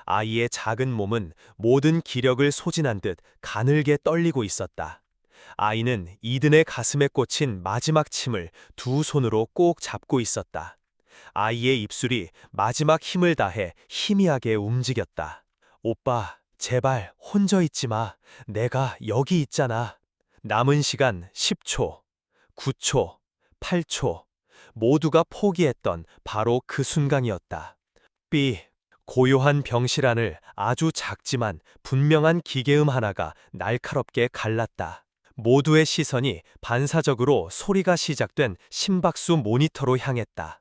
아이의 작은 몸은 모든 기력을 소진한 듯 가늘게 떨리고 있었다. 아이는 이든의 가슴에 꽂힌 마지막 침을 두 손으로 꼭 잡고 있었다. 아이의 입술이 마지막 힘을 다해 희미하게 움직였다. 오빠, 제발 혼자 있지 마. 내가 여기 있잖아. 남은 시간 10초, 9초, 8초. 모두가 포기했던 바로 그 순간이었다. 삐. 고요한 병실 안을 아주 작지만 분명한 기계음 하나가 날카롭게 갈랐다. 모두의 시선이 반사적으로 소리가 시작된 심박수 모니터로 향했다.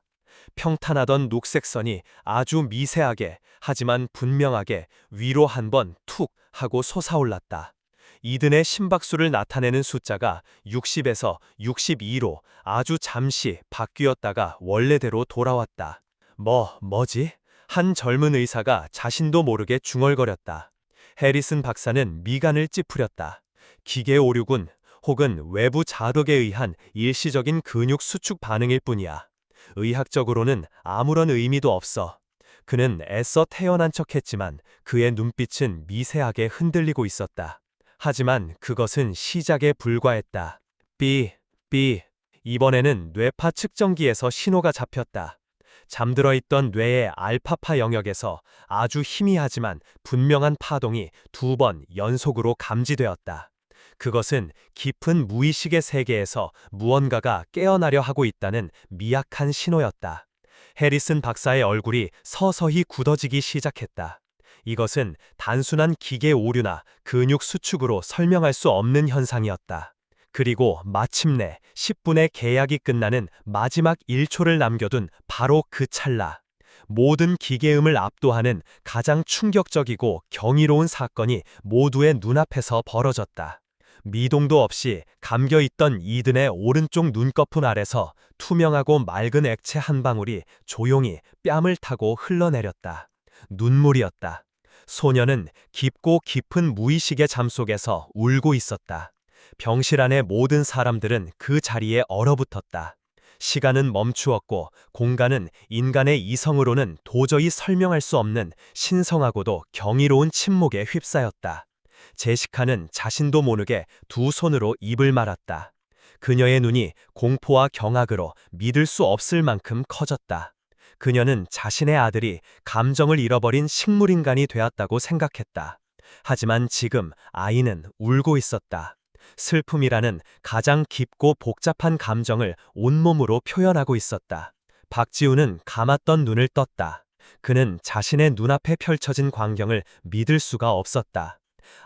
평탄하던 녹색 선이 아주 미세하게 하지만 분명하게 위로 한 번 툭 하고 솟아올랐다. 이든의 심박수를 나타내는 숫자가 60에서 62로 아주 잠시 바뀌었다가 원래대로 돌아왔다. 뭐지? 한 젊은 의사가 자신도 모르게 중얼거렸다. 해리슨 박사는 미간을 찌푸렸다. 기계 오류군 혹은 외부 자극에 의한 일시적인 근육 수축 반응일 뿐이야. 의학적으로는 아무런 의미도 없어. 그는 애써 태연한 척했지만 그의 눈빛은 미세하게 흔들리고 있었다. 하지만 그것은 시작에 불과했다. 삐. 이번에는 뇌파 측정기에서 신호가 잡혔다. 잠들어 있던 뇌의 알파파 영역에서 아주 희미하지만 분명한 파동이 2번 연속으로 감지되었다. 그것은 깊은 무의식의 세계에서 무언가가 깨어나려 하고 있다는 미약한 신호였다. 해리슨 박사의 얼굴이 서서히 굳어지기 시작했다. 이것은 단순한 기계 오류나 근육 수축으로 설명할 수 없는 현상이었다. 그리고 마침내 10분의 계약이 끝나는 마지막 1초를 남겨둔 바로 그 찰나. 모든 기계음을 압도하는 가장 충격적이고 경이로운 사건이 모두의 눈앞에서 벌어졌다. 미동도 없이 감겨있던 이든의 오른쪽 눈꺼풀 아래서 투명하고 맑은 액체 한 방울이 조용히 뺨을 타고 흘러내렸다. 눈물이었다. 소녀는 깊고 깊은 무의식의 잠 속에서 울고 있었다. 병실 안의 모든 사람들은 그 자리에 얼어붙었다. 시간은 멈추었고 공간은 인간의 이성으로는 도저히 설명할 수 없는 신성하고도 경이로운 침묵에 휩싸였다. 제시카는 자신도 모르게 두 손으로 입을 말았다. 그녀의 눈이 공포와 경악으로 믿을 수 없을 만큼 커졌다. 그녀는 자신의 아들이 감정을 잃어버린 식물인간이 되었다고 생각했다. 하지만 지금 아이는 울고 있었다. 슬픔이라는 가장 깊고 복잡한 감정을 온몸으로 표현하고 있었다. 박지훈은 감았던 눈을 떴다. 그는 자신의 눈앞에 펼쳐진 광경을 믿을 수가 없었다.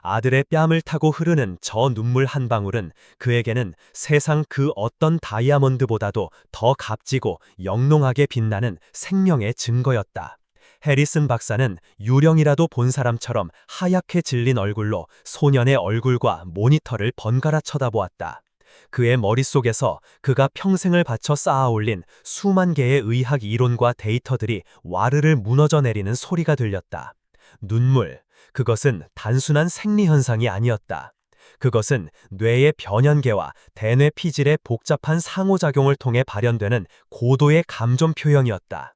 아들의 뺨을 타고 흐르는 저 눈물 한 방울은 그에게는 세상 그 어떤 다이아몬드보다도 더 값지고 영롱하게 빛나는 생명의 증거였다. 해리슨 박사는 유령이라도 본 사람처럼 하얗게 질린 얼굴로 소년의 얼굴과 모니터를 번갈아 쳐다보았다. 그의 머릿속에서 그가 평생을 바쳐 쌓아올린 수만 개의 의학 이론과 데이터들이 와르르 무너져 내리는 소리가 들렸다. 눈물, 그것은 단순한 생리현상이 아니었다. 그것은 뇌의 변연계와 대뇌 피질의 복잡한 상호작용을 통해 발현되는 고도의 감정 표현이었다.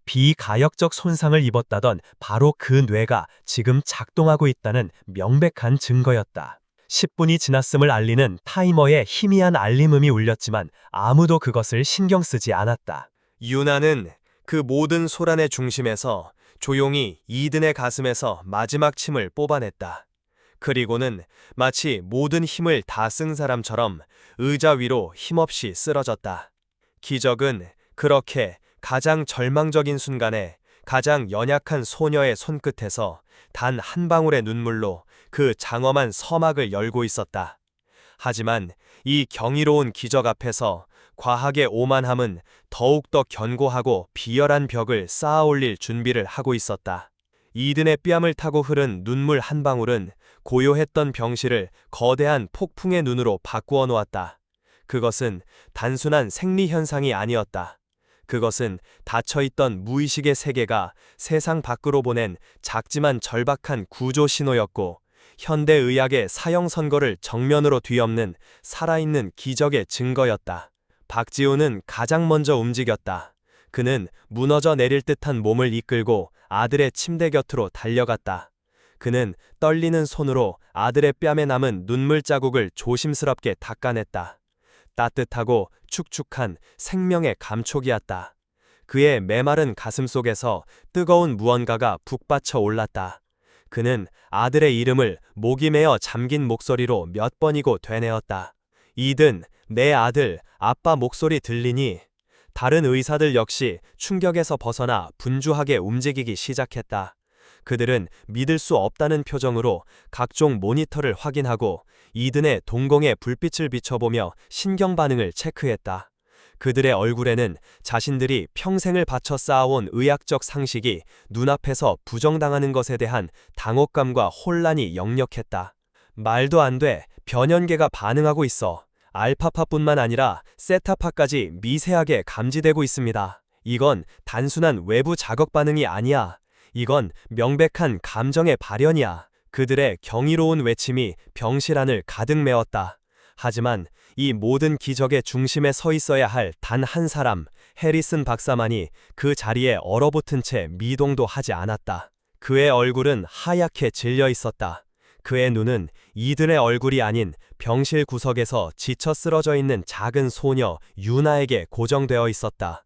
비가역적 손상을 입었다던 바로 그 뇌가 지금 작동하고 있다는 명백한 증거였다. 10분이 지났음을 알리는 타이머의 희미한 알림음이 울렸지만 아무도 그것을 신경 쓰지 않았다. 유나는 그 모든 소란의 중심에서 조용히 이든의 가슴에서 마지막 침을 뽑아냈다. 그리고는 마치 모든 힘을 다 쓴 사람처럼 의자 위로 힘없이 쓰러졌다. 기적은 그렇게 가장 절망적인 순간에 가장 연약한 소녀의 손끝에서 단 한 방울의 눈물로 그 장엄한 서막을 열고 있었다. 하지만 이 경이로운 기적 앞에서 과학의 오만함은 더욱더 견고하고 비열한 벽을 쌓아올릴 준비를 하고 있었다. 이든의 뺨을 타고 흐른 눈물 한 방울은 고요했던 병실을 거대한 폭풍의 눈으로 바꾸어 놓았다. 그것은 단순한 생리현상이 아니었다. 그것은 닫혀있던 무의식의 세계가 세상 밖으로 보낸 작지만 절박한 구조 신호였고, 현대의학의 사형 선고를 정면으로 뒤엎는 살아있는 기적의 증거였다. 박지훈은 가장 먼저 움직였다. 그는 무너져 내릴 듯한 몸을 이끌고 아들의 침대 곁으로 달려갔다. 그는 떨리는 손으로 아들의 뺨에 남은 눈물 자국을 조심스럽게 닦아냈다. 따뜻하고 축축한 생명의 감촉이었다. 그의 메마른 가슴 속에서 뜨거운 무언가가 북받쳐 올랐다. 그는 아들의 이름을 목이 메어 잠긴 목소리로 몇 번이고 되뇌었다. 이든, 내 아들, 아빠 목소리 들리니? 다른 의사들 역시 충격에서 벗어나 분주하게 움직이기 시작했다. 그들은 믿을 수 없다는 표정으로 각종 모니터를 확인하고 이든의 동공에 불빛을 비춰보며 신경 반응을 체크했다. 그들의 얼굴에는 자신들이 평생을 바쳐 쌓아온 의학적 상식이 눈앞에서 부정당하는 것에 대한 당혹감과 혼란이 역력했다. 말도 안 돼. 변연계가 반응하고 있어. 알파파뿐만 아니라 세타파까지 미세하게 감지되고 있습니다. 이건 단순한 외부 자극 반응이 아니야. 이건 명백한 감정의 발현이야. 그들의 경이로운 외침이 병실 안을 가득 메웠다. 하지만 이 모든 기적의 중심에 서 있어야 할 단 한 사람, 해리슨 박사만이 그 자리에 얼어붙은 채 미동도 하지 않았다. 그의 얼굴은 하얗게 질려 있었다. 그의 눈은 이든의 얼굴이 아닌 병실 구석에서 지쳐 쓰러져 있는 작은 소녀 유나에게 고정되어 있었다.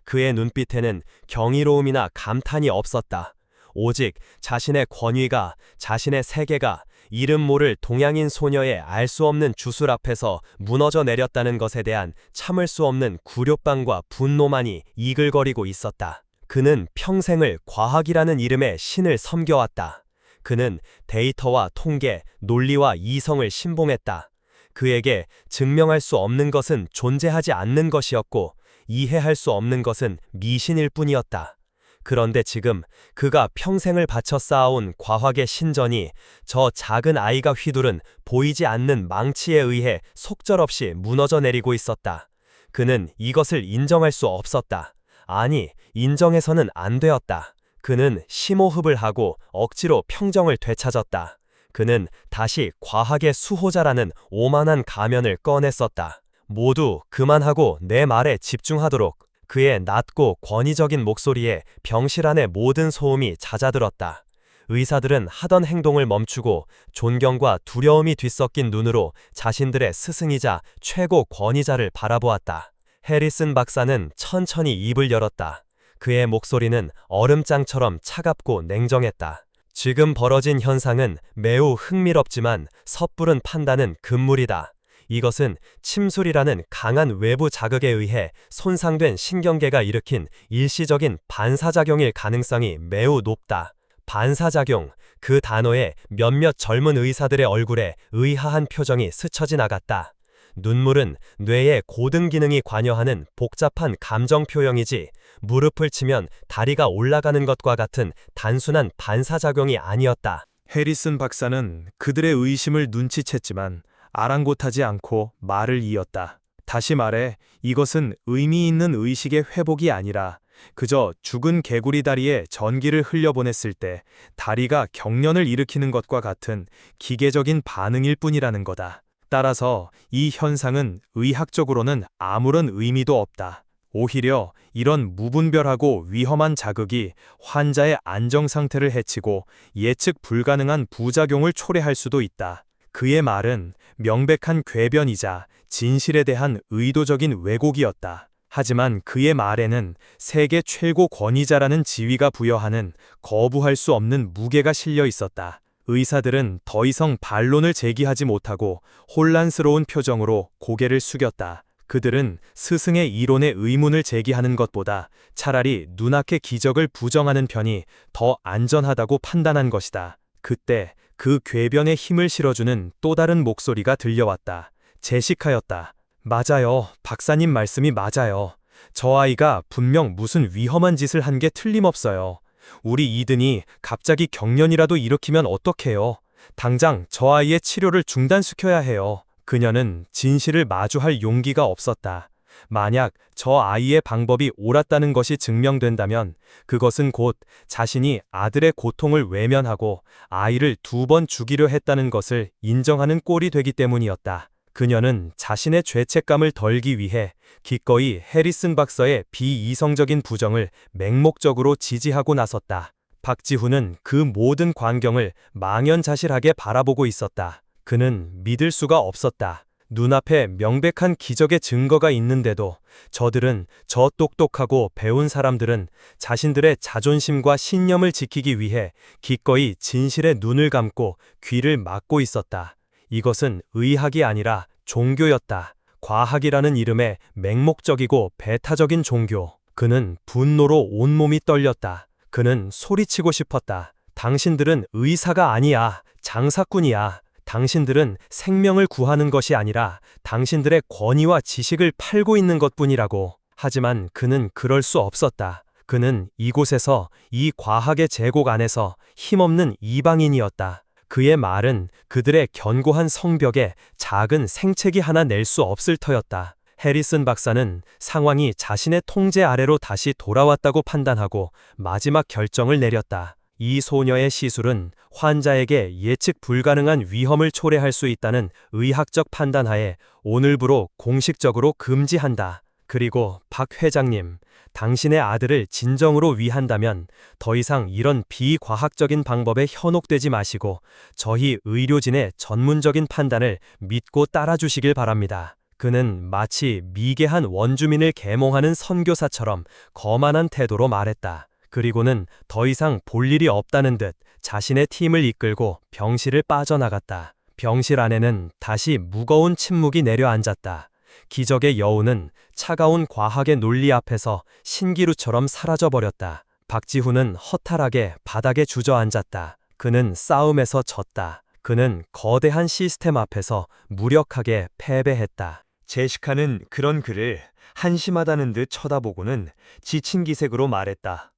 그의 눈빛에는 경이로움이나 감탄이 없었다. 오직 자신의 권위가, 자신의 세계가 이름 모를 동양인 소녀의 알 수 없는 주술 앞에서 무너져 내렸다는 것에 대한 참을 수 없는 굴욕감과 분노만이 이글거리고 있었다. 그는 평생을 과학이라는 이름의 신을 섬겨왔다. 그는 데이터와 통계, 논리와 이성을 신봉했다. 그에게 증명할 수 없는 것은 존재하지 않는 것이었고, 이해할 수 없는 것은 미신일 뿐이었다. 그런데 지금 그가 평생을 바쳐 쌓아온 과학의 신전이 저 작은 아이가 휘두른 보이지 않는 망치에 의해 속절없이 무너져 내리고 있었다. 그는 이것을 인정할 수 없었다. 아니, 인정해서는 안 되었다. 그는 심호흡을 하고 억지로 평정을 되찾았다. 그는 다시 과학의 수호자라는 오만한 가면을 꺼냈었다. 모두 그만하고 내 말에 집중하도록. 그의 낮고 권위적인 목소리에 병실 안의 모든 소음이 잦아들었다. 의사들은 하던 행동을 멈추고 존경과 두려움이 뒤섞인 눈으로 자신들의 스승이자 최고 권위자를 바라보았다. 해리슨 박사는 천천히 입을 열었다. 그의 목소리는 얼음장처럼 차갑고 냉정했다. 지금 벌어진 현상은 매우 흥미롭지만 섣부른 판단은 금물이다. 이것은 침술이라는 강한 외부 자극에 의해 손상된 신경계가 일으킨 일시적인 반사작용일 가능성이 매우 높다. 반사작용, 그 단어에 몇몇 젊은 의사들의 얼굴에 의아한 표정이 스쳐 지나갔다. 눈물은 뇌의 고등 기능이 관여하는 복잡한 감정 표현이지 무릎을 치면 다리가 올라가는 것과 같은 단순한 반사작용이 아니었다. 해리슨 박사는 그들의 의심을 눈치챘지만 아랑곳하지 않고 말을 이었다. 다시 말해 이것은 의미 있는 의식의 회복이 아니라 그저 죽은 개구리 다리에 전기를 흘려보냈을 때 다리가 경련을 일으키는 것과 같은 기계적인 반응일 뿐이라는 거다. 따라서 이 현상은 의학적으로는 아무런 의미도 없다. 오히려 이런 무분별하고 위험한 자극이 환자의 안정 상태를 해치고 예측 불가능한 부작용을 초래할 수도 있다. 그의 말은 명백한 궤변이자 진실에 대한 의도적인 왜곡이었다. 하지만 그의 말에는 세계 최고 권위자라는 지위가 부여하는 거부할 수 없는 무게가 실려 있었다. 의사들은 더 이상 반론을 제기하지 못하고 혼란스러운 표정으로 고개를 숙였다. 그들은 스승의 이론에 의문을 제기하는 것보다 차라리 눈앞의 기적을 부정하는 편이 더 안전하다고 판단한 것이다. 그때 그 궤변에 힘을 실어주는 또 다른 목소리가 들려왔다. 제시카였다. 맞아요. 박사님 말씀이 맞아요. 저 아이가 분명 무슨 위험한 짓을 한 게 틀림없어요. 우리 이든이 갑자기 경련이라도 일으키면 어떡해요? 당장 저 아이의 치료를 중단시켜야 해요. 그녀는 진실을 마주할 용기가 없었다. 만약 저 아이의 방법이 옳았다는 것이 증명된다면 그것은 곧 자신이 아들의 고통을 외면하고 아이를 2번 죽이려 했다는 것을 인정하는 꼴이 되기 때문이었다. 그녀는 자신의 죄책감을 덜기 위해 기꺼이 해리슨 박사의 비이성적인 부정을 맹목적으로 지지하고 나섰다. 박지훈은 그 모든 광경을 망연자실하게 바라보고 있었다. 그는 믿을 수가 없었다. 눈앞에 명백한 기적의 증거가 있는데도 저 똑똑하고 배운 사람들은 자신들의 자존심과 신념을 지키기 위해 기꺼이 진실에 눈을 감고 귀를 막고 있었다. 이것은 의학이 아니라 종교였다. 과학이라는 이름의 맹목적이고 배타적인 종교. 그는 분노로 온몸이 떨렸다. 그는 소리치고 싶었다. 당신들은 의사가 아니야. 장사꾼이야. 당신들은 생명을 구하는 것이 아니라 당신들의 권위와 지식을 팔고 있는 것뿐이라고. 하지만 그는 그럴 수 없었다. 그는 이곳에서 이 과학의 제국 안에서 힘없는 이방인이었다. 그의 말은 그들의 견고한 성벽에 작은 생채기 하나 낼 수 없을 터였다. 해리슨 박사는 상황이 자신의 통제 아래로 다시 돌아왔다고 판단하고 마지막 결정을 내렸다. 이 소녀의 시술은 환자에게 예측 불가능한 위험을 초래할 수 있다는 의학적 판단하에 오늘부로 공식적으로 금지한다. 그리고 박 회장님, 당신의 아들을 진정으로 위한다면 더 이상 이런 비과학적인 방법에 현혹되지 마시고 저희 의료진의 전문적인 판단을 믿고 따라주시길 바랍니다. 그는 마치 미개한 원주민을 계몽하는 선교사처럼 거만한 태도로 말했다. 그리고는 더 이상 볼 일이 없다는 듯 자신의 팀을 이끌고 병실을 빠져나갔다. 병실 안에는 다시 무거운 침묵이 내려앉았다. 기적의 여우는 차가운 과학의 논리 앞에서 신기루처럼 사라져버렸다. 박지훈은 허탈하게 바닥에 주저앉았다. 그는 싸움에서 졌다. 그는 거대한 시스템 앞에서 무력하게 패배했다. 제시카는 그런 그를 한심하다는 듯 쳐다보고는 지친 기색으로 말했다.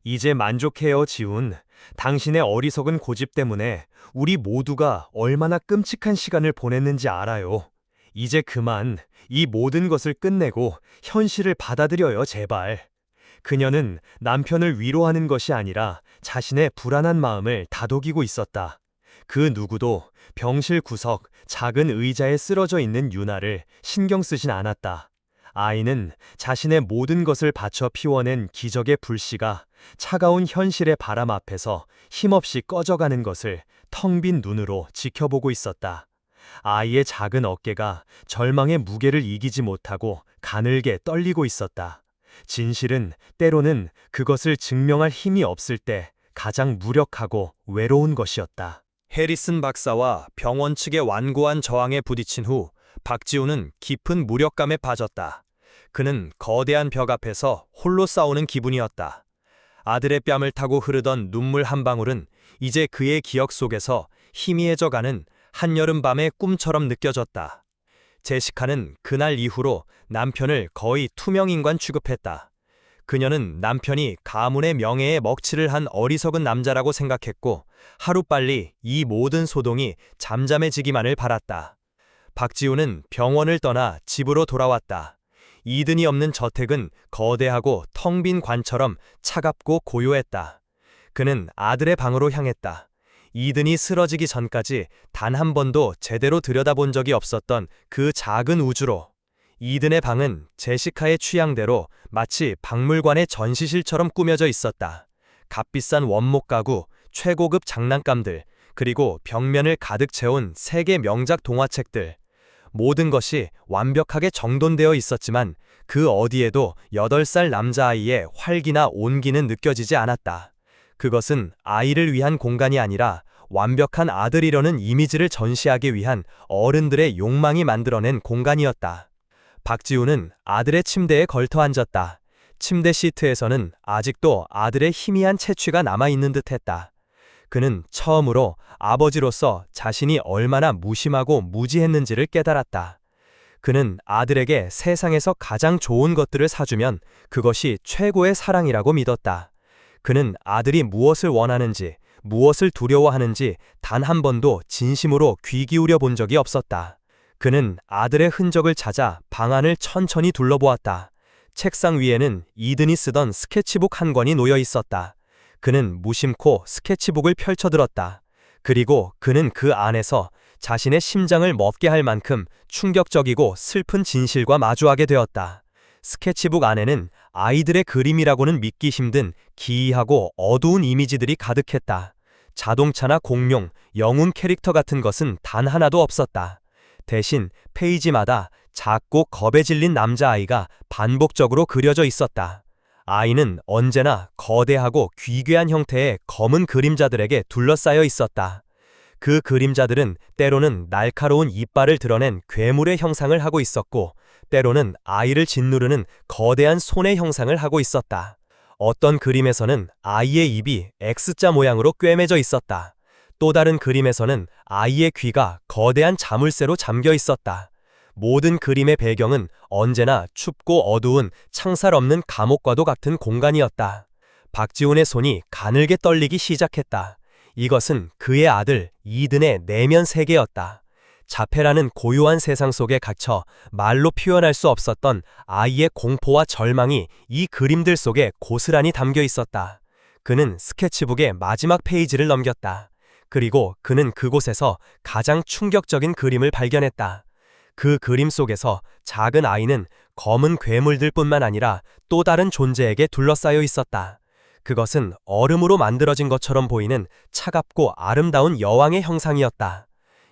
이제 만족해요, 지훈. 당신의 어리석은 고집 때문에 우리 모두가 얼마나 끔찍한 시간을 보냈는지 알아요. 이제 그만 이 모든 것을 끝내고 현실을 받아들여요, 제발. 그녀는 남편을 위로하는 것이 아니라 자신의 불안한 마음을 다독이고 있었다. 그 누구도 병실 구석 작은 의자에 쓰러져 있는 유나를 신경 쓰진 않았다. 아이는 자신의 모든 것을 바쳐 피워낸 기적의 불씨가 차가운 현실의 바람 앞에서 힘없이 꺼져가는 것을 텅 빈 눈으로 지켜보고 있었다. 아이의 작은 어깨가 절망의 무게를 이기지 못하고 가늘게 떨리고 있었다. 진실은 때로는 그것을 증명할 힘이 없을 때 가장 무력하고 외로운 것이었다. 해리슨 박사와 병원 측의 완고한 저항에 부딪힌 후 박지훈은 깊은 무력감에 빠졌다. 그는 거대한 벽 앞에서 홀로 싸우는 기분이었다. 아들의 뺨을 타고 흐르던 눈물 한 방울은 이제 그의 기억 속에서 희미해져가는 한여름밤의 꿈처럼 느껴졌다. 제시카는 그날 이후로 남편을 거의 투명인간 취급했다. 그녀는 남편이 가문의 명예에 먹칠을 한 어리석은 남자라고 생각했고 하루빨리 이 모든 소동이 잠잠해지기만을 바랐다. 박지훈은 병원을 떠나 집으로 돌아왔다. 이든이 없는 저택은 거대하고 텅 빈 관처럼 차갑고 고요했다. 그는 아들의 방으로 향했다. 이든이 쓰러지기 전까지 단 한 번도 제대로 들여다본 적이 없었던 그 작은 우주로. 이든의 방은 제시카의 취향대로 마치 박물관의 전시실처럼 꾸며져 있었다. 값비싼 원목 가구, 최고급 장난감들, 그리고 벽면을 가득 채운 세계 명작 동화책들. 모든 것이 완벽하게 정돈되어 있었지만 그 어디에도 8살 남자아이의 활기나 온기는 느껴지지 않았다. 그것은 아이를 위한 공간이 아니라 완벽한 아들이려는 이미지를 전시하기 위한 어른들의 욕망이 만들어낸 공간이었다. 박지훈은 아들의 침대에 걸터 앉았다. 침대 시트에서는 아직도 아들의 희미한 채취가 남아있는 듯했다. 그는 처음으로 아버지로서 자신이 얼마나 무심하고 무지했는지를 깨달았다. 그는 아들에게 세상에서 가장 좋은 것들을 사주면 그것이 최고의 사랑이라고 믿었다. 그는 아들이 무엇을 원하는지, 무엇을 두려워하는지 단 한 번도 진심으로 귀 기울여 본 적이 없었다. 그는 아들의 흔적을 찾아 방안을 천천히 둘러보았다. 책상 위에는 이든이 쓰던 스케치북 한 권이 놓여 있었다. 그는 무심코 스케치북을 펼쳐들었다. 그리고 그는 그 안에서 자신의 심장을 멎게 할 만큼 충격적이고 슬픈 진실과 마주하게 되었다. 스케치북 안에는 아이들의 그림이라고는 믿기 힘든 기이하고 어두운 이미지들이 가득했다. 자동차나 공룡, 영웅 캐릭터 같은 것은 단 하나도 없었다. 대신 페이지마다 작고 겁에 질린 남자아이가 반복적으로 그려져 있었다. 아이는 언제나 거대하고 귀괴한 형태의 검은 그림자들에게 둘러싸여 있었다. 그 그림자들은 때로는 날카로운 이빨을 드러낸 괴물의 형상을 하고 있었고, 때로는 아이를 짓누르는 거대한 손의 형상을 하고 있었다. 어떤 그림에서는 아이의 입이 X자 모양으로 꿰매져 있었다. 또 다른 그림에서는 아이의 귀가 거대한 자물쇠로 잠겨 있었다. 모든 그림의 배경은 언제나 춥고 어두운 창살 없는 감옥과도 같은 공간이었다. 박지훈의 손이 가늘게 떨리기 시작했다. 이것은 그의 아들 이든의 내면 세계였다. 자폐라는 고요한 세상 속에 갇혀 말로 표현할 수 없었던 아이의 공포와 절망이 이 그림들 속에 고스란히 담겨 있었다. 그는 스케치북의 마지막 페이지를 넘겼다. 그리고 그는 그곳에서 가장 충격적인 그림을 발견했다. 그 그림 속에서 작은 아이는 검은 괴물들뿐만 아니라 또 다른 존재에게 둘러싸여 있었다. 그것은 얼음으로 만들어진 것처럼 보이는 차갑고 아름다운 여왕의 형상이었다.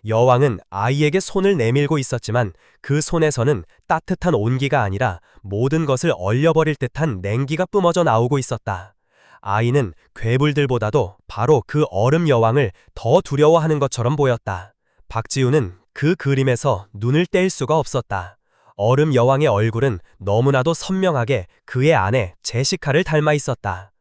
여왕은 아이에게 손을 내밀고 있었지만 그 손에서는 따뜻한 온기가 아니라 모든 것을 얼려버릴 듯한 냉기가 뿜어져 나오고 있었다. 아이는 괴물들보다도 바로 그 얼음 여왕을 더 두려워하는 것처럼 보였다. 박지훈은 그 그림에서 눈을 뗄 수가 없었다. 얼음 여왕의 얼굴은 너무나도 선명하게 그의 아내 제시카를 닮아 있었다.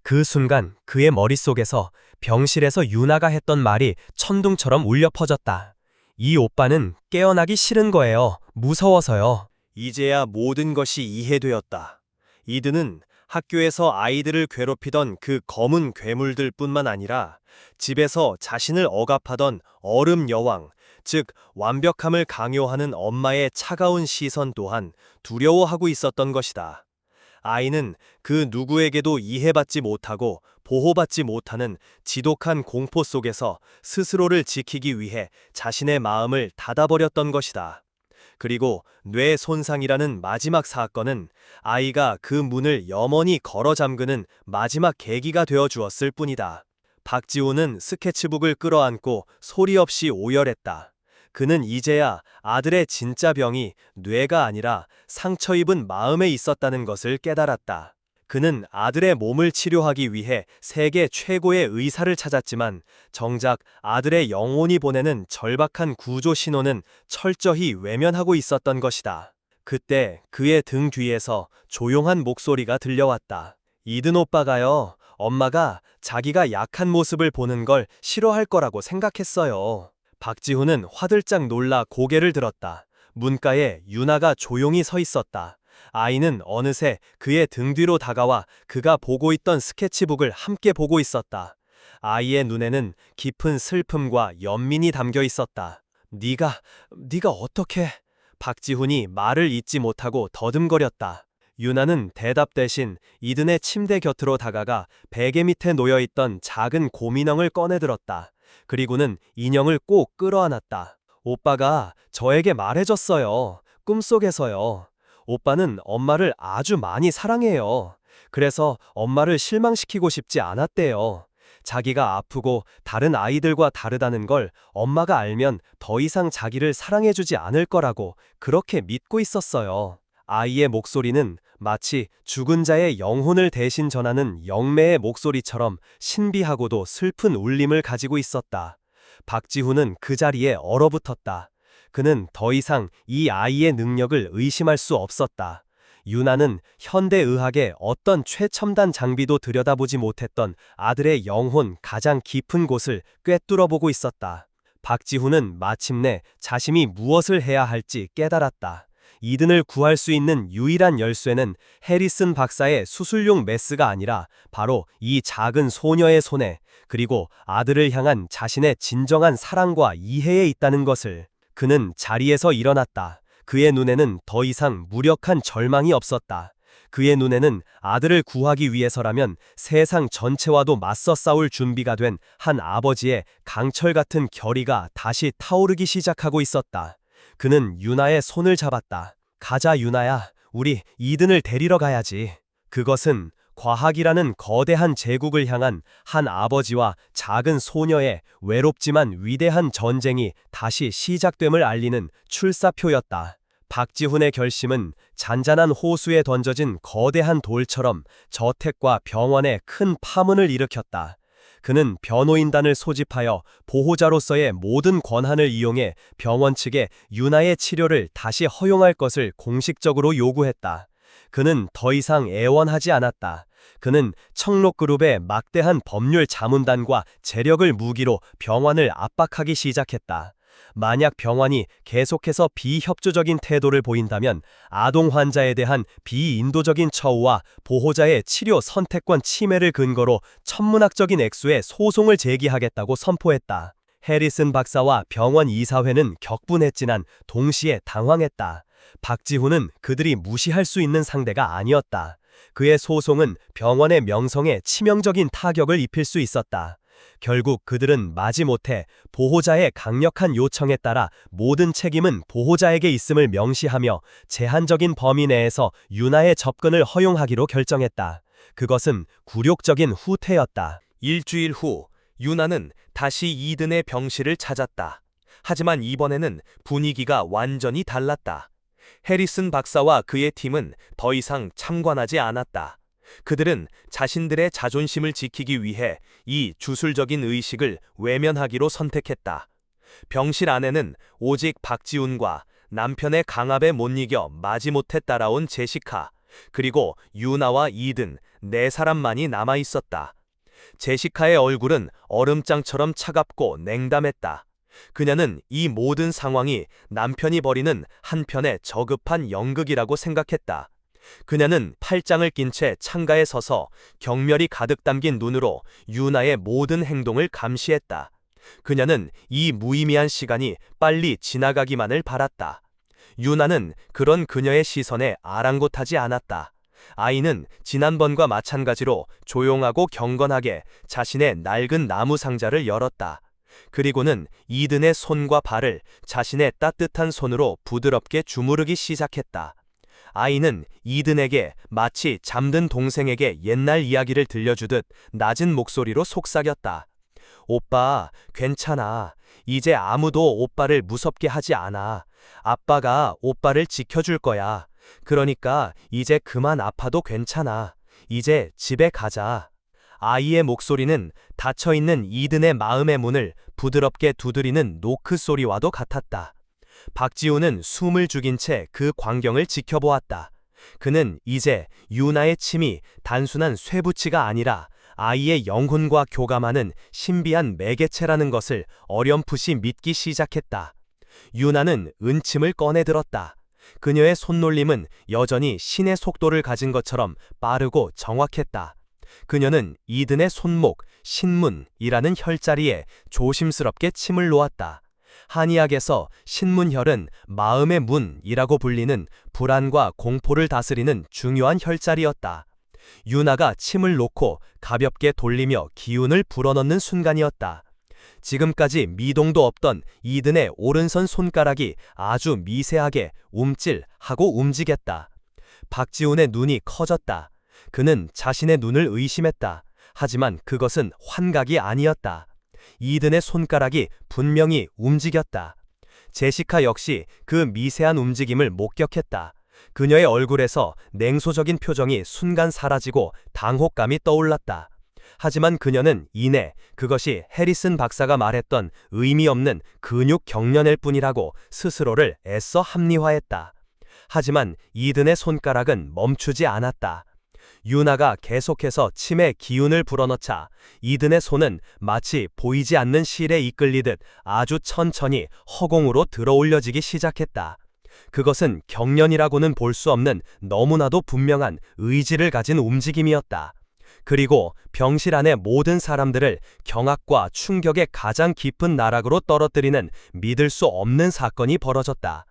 그 순간 그의 머릿속에서 병실에서 유나가 했던 말이 천둥처럼 울려 퍼졌다. 이 오빠는 깨어나기 싫은 거예요. 무서워서요. 이제야 모든 것이 이해되었다. 이든은 학교에서 아이들을 괴롭히던 그 검은 괴물들 뿐만 아니라 집에서 자신을 억압하던 얼음 여왕, 즉 완벽함을 강요하는 엄마의 차가운 시선 또한 두려워하고 있었던 것이다. 아이는 그 누구에게도 이해받지 못하고 보호받지 못하는 지독한 공포 속에서 스스로를 지키기 위해 자신의 마음을 닫아버렸던 것이다. 그리고 뇌 손상이라는 마지막 사건은 아이가 그 문을 영원히 걸어 잠그는 마지막 계기가 되어 주었을 뿐이다. 박지훈은 스케치북을 끌어안고 소리 없이 오열했다. 그는 이제야 아들의 진짜 병이 뇌가 아니라 상처 입은 마음에 있었다는 것을 깨달았다. 그는 아들의 몸을 치료하기 위해 세계 최고의 의사를 찾았지만 정작 아들의 영혼이 보내는 절박한 구조 신호는 철저히 외면하고 있었던 것이다. 그때 그의 등 뒤에서 조용한 목소리가 들려왔다. 이든 오빠가요, 엄마가 자기가 약한 모습을 보는 걸 싫어할 거라고 생각했어요. 박지훈은 화들짝 놀라 고개를 들었다. 문가에 유나가 조용히 서 있었다. 아이는 어느새 그의 등 뒤로 다가와 그가 보고 있던 스케치북을 함께 보고 있었다. 아이의 눈에는 깊은 슬픔과 연민이 담겨 있었다. 네가 어떻게... 박지훈이 말을 잇지 못하고 더듬거렸다. 유나는 대답 대신 이든의 침대 곁으로 다가가 베개 밑에 놓여있던 작은 곰인형을 꺼내들었다. 그리고는 인형을 꼭 끌어안았다. 오빠가 저에게 말해줬어요. 꿈속에서요. 오빠는 엄마를 아주 많이 사랑해요. 그래서 엄마를 실망시키고 싶지 않았대요. 자기가 아프고 다른 아이들과 다르다는 걸 엄마가 알면 더 이상 자기를 사랑해주지 않을 거라고 그렇게 믿고 있었어요. 아이의 목소리는 마치 죽은 자의 영혼을 대신 전하는 영매의 목소리처럼 신비하고도 슬픈 울림을 가지고 있었다. 박지훈은 그 자리에 얼어붙었다. 그는 더 이상 이 아이의 능력을 의심할 수 없었다. 유나는 현대의학의 어떤 최첨단 장비도 들여다보지 못했던 아들의 영혼 가장 깊은 곳을 꿰뚫어보고 있었다. 박지훈은 마침내 자신이 무엇을 해야 할지 깨달았다. 이든을 구할 수 있는 유일한 열쇠는 해리슨 박사의 수술용 메스가 아니라 바로 이 작은 소녀의 손에, 그리고 아들을 향한 자신의 진정한 사랑과 이해에 있다는 것을. 그는 자리에서 일어났다. 그의 눈에는 더 이상 무력한 절망이 없었다. 그의 눈에는 아들을 구하기 위해서라면 세상 전체와도 맞서 싸울 준비가 된 한 아버지의 강철 같은 결의가 다시 타오르기 시작하고 있었다. 그는 유나의 손을 잡았다. 가자 유나야, 우리 이든을 데리러 가야지. 그것은 과학이라는 거대한 제국을 향한 한 아버지와 작은 소녀의 외롭지만 위대한 전쟁이 다시 시작됨을 알리는 출사표였다. 박지훈의 결심은 잔잔한 호수에 던져진 거대한 돌처럼 저택과 병원에 큰 파문을 일으켰다. 그는 변호인단을 소집하여 보호자로서의 모든 권한을 이용해 병원 측에 유나의 치료를 다시 허용할 것을 공식적으로 요구했다. 그는 더 이상 애원하지 않았다. 그는 청록그룹의 막대한 법률 자문단과 재력을 무기로 병원을 압박하기 시작했다. 만약 병원이 계속해서 비협조적인 태도를 보인다면 아동 환자에 대한 비인도적인 처우와 보호자의 치료 선택권 침해를 근거로 천문학적인 액수의 소송을 제기하겠다고 선포했다. 해리슨 박사와 병원 이사회는 격분했지만 동시에 당황했다. 박지훈은 그들이 무시할 수 있는 상대가 아니었다. 그의 소송은 병원의 명성에 치명적인 타격을 입힐 수 있었다. 결국 그들은 마지못해 보호자의 강력한 요청에 따라 모든 책임은 보호자에게 있음을 명시하며 제한적인 범위 내에서 유나의 접근을 허용하기로 결정했다. 그것은 굴욕적인 후퇴였다. 일주일 후 유나는 다시 이든의 병실을 찾았다. 하지만 이번에는 분위기가 완전히 달랐다. 해리슨 박사와 그의 팀은 더 이상 참관하지 않았다. 그들은 자신들의 자존심을 지키기 위해 이 주술적인 의식을 외면하기로 선택했다. 병실 안에는 오직 박지훈과 남편의 강압에 못 이겨 마지못해 따라온 제시카, 그리고 유나와 이든 네 사람만이 남아 있었다. 제시카의 얼굴은 얼음장처럼 차갑고 냉담했다. 그녀는 이 모든 상황이 남편이 벌이는 한편의 저급한 연극이라고 생각했다. 그녀는 팔짱을 낀 채 창가에 서서 경멸이 가득 담긴 눈으로 유나의 모든 행동을 감시했다. 그녀는 이 무의미한 시간이 빨리 지나가기만을 바랐다. 유나는 그런 그녀의 시선에 아랑곳하지 않았다. 아이는 지난번과 마찬가지로 조용하고 경건하게 자신의 낡은 나무 상자를 열었다. 그리고는 이든의 손과 발을 자신의 따뜻한 손으로 부드럽게 주무르기 시작했다. 아이는 이든에게 마치 잠든 동생에게 옛날 이야기를 들려주듯 낮은 목소리로 속삭였다. 오빠, 괜찮아. 이제 아무도 오빠를 무섭게 하지 않아. 아빠가 오빠를 지켜줄 거야. 그러니까 이제 그만 아파도 괜찮아. 이제 집에 가자. 아이의 목소리는 닫혀있는 이든의 마음의 문을 부드럽게 두드리는 노크 소리와도 같았다. 박지훈은 숨을 죽인 채 그 광경을 지켜보았다. 그는 이제 유나의 침이 단순한 쇠붙이가 아니라 아이의 영혼과 교감하는 신비한 매개체라는 것을 어렴풋이 믿기 시작했다. 유나는 은침을 꺼내들었다. 그녀의 손놀림은 여전히 신의 속도를 가진 것처럼 빠르고 정확했다. 그녀는 이든의 손목, 신문이라는 혈자리에 조심스럽게 침을 놓았다. 한의학에서 신문혈은 마음의 문이라고 불리는 불안과 공포를 다스리는 중요한 혈자리였다. 유나가 침을 놓고 가볍게 돌리며 기운을 불어넣는 순간이었다. 지금까지 미동도 없던 이든의 오른손 손가락이 아주 미세하게 움찔하고 움직였다. 박지훈의 눈이 커졌다. 그는 자신의 눈을 의심했다. 하지만 그것은 환각이 아니었다. 이든의 손가락이 분명히 움직였다. 제시카 역시 그 미세한 움직임을 목격했다. 그녀의 얼굴에서 냉소적인 표정이 순간 사라지고 당혹감이 떠올랐다. 하지만 그녀는 이내 그것이 해리슨 박사가 말했던 의미 없는 근육 경련일 뿐이라고 스스로를 애써 합리화했다. 하지만 이든의 손가락은 멈추지 않았다. 유나가 계속해서 침에 기운을 불어넣자 이든의 손은 마치 보이지 않는 실에 이끌리듯 아주 천천히 허공으로 들어올려지기 시작했다. 그것은 경련이라고는 볼 수 없는 너무나도 분명한 의지를 가진 움직임이었다. 그리고 병실 안의 모든 사람들을 경악과 충격의 가장 깊은 나락으로 떨어뜨리는 믿을 수 없는 사건이 벌어졌다.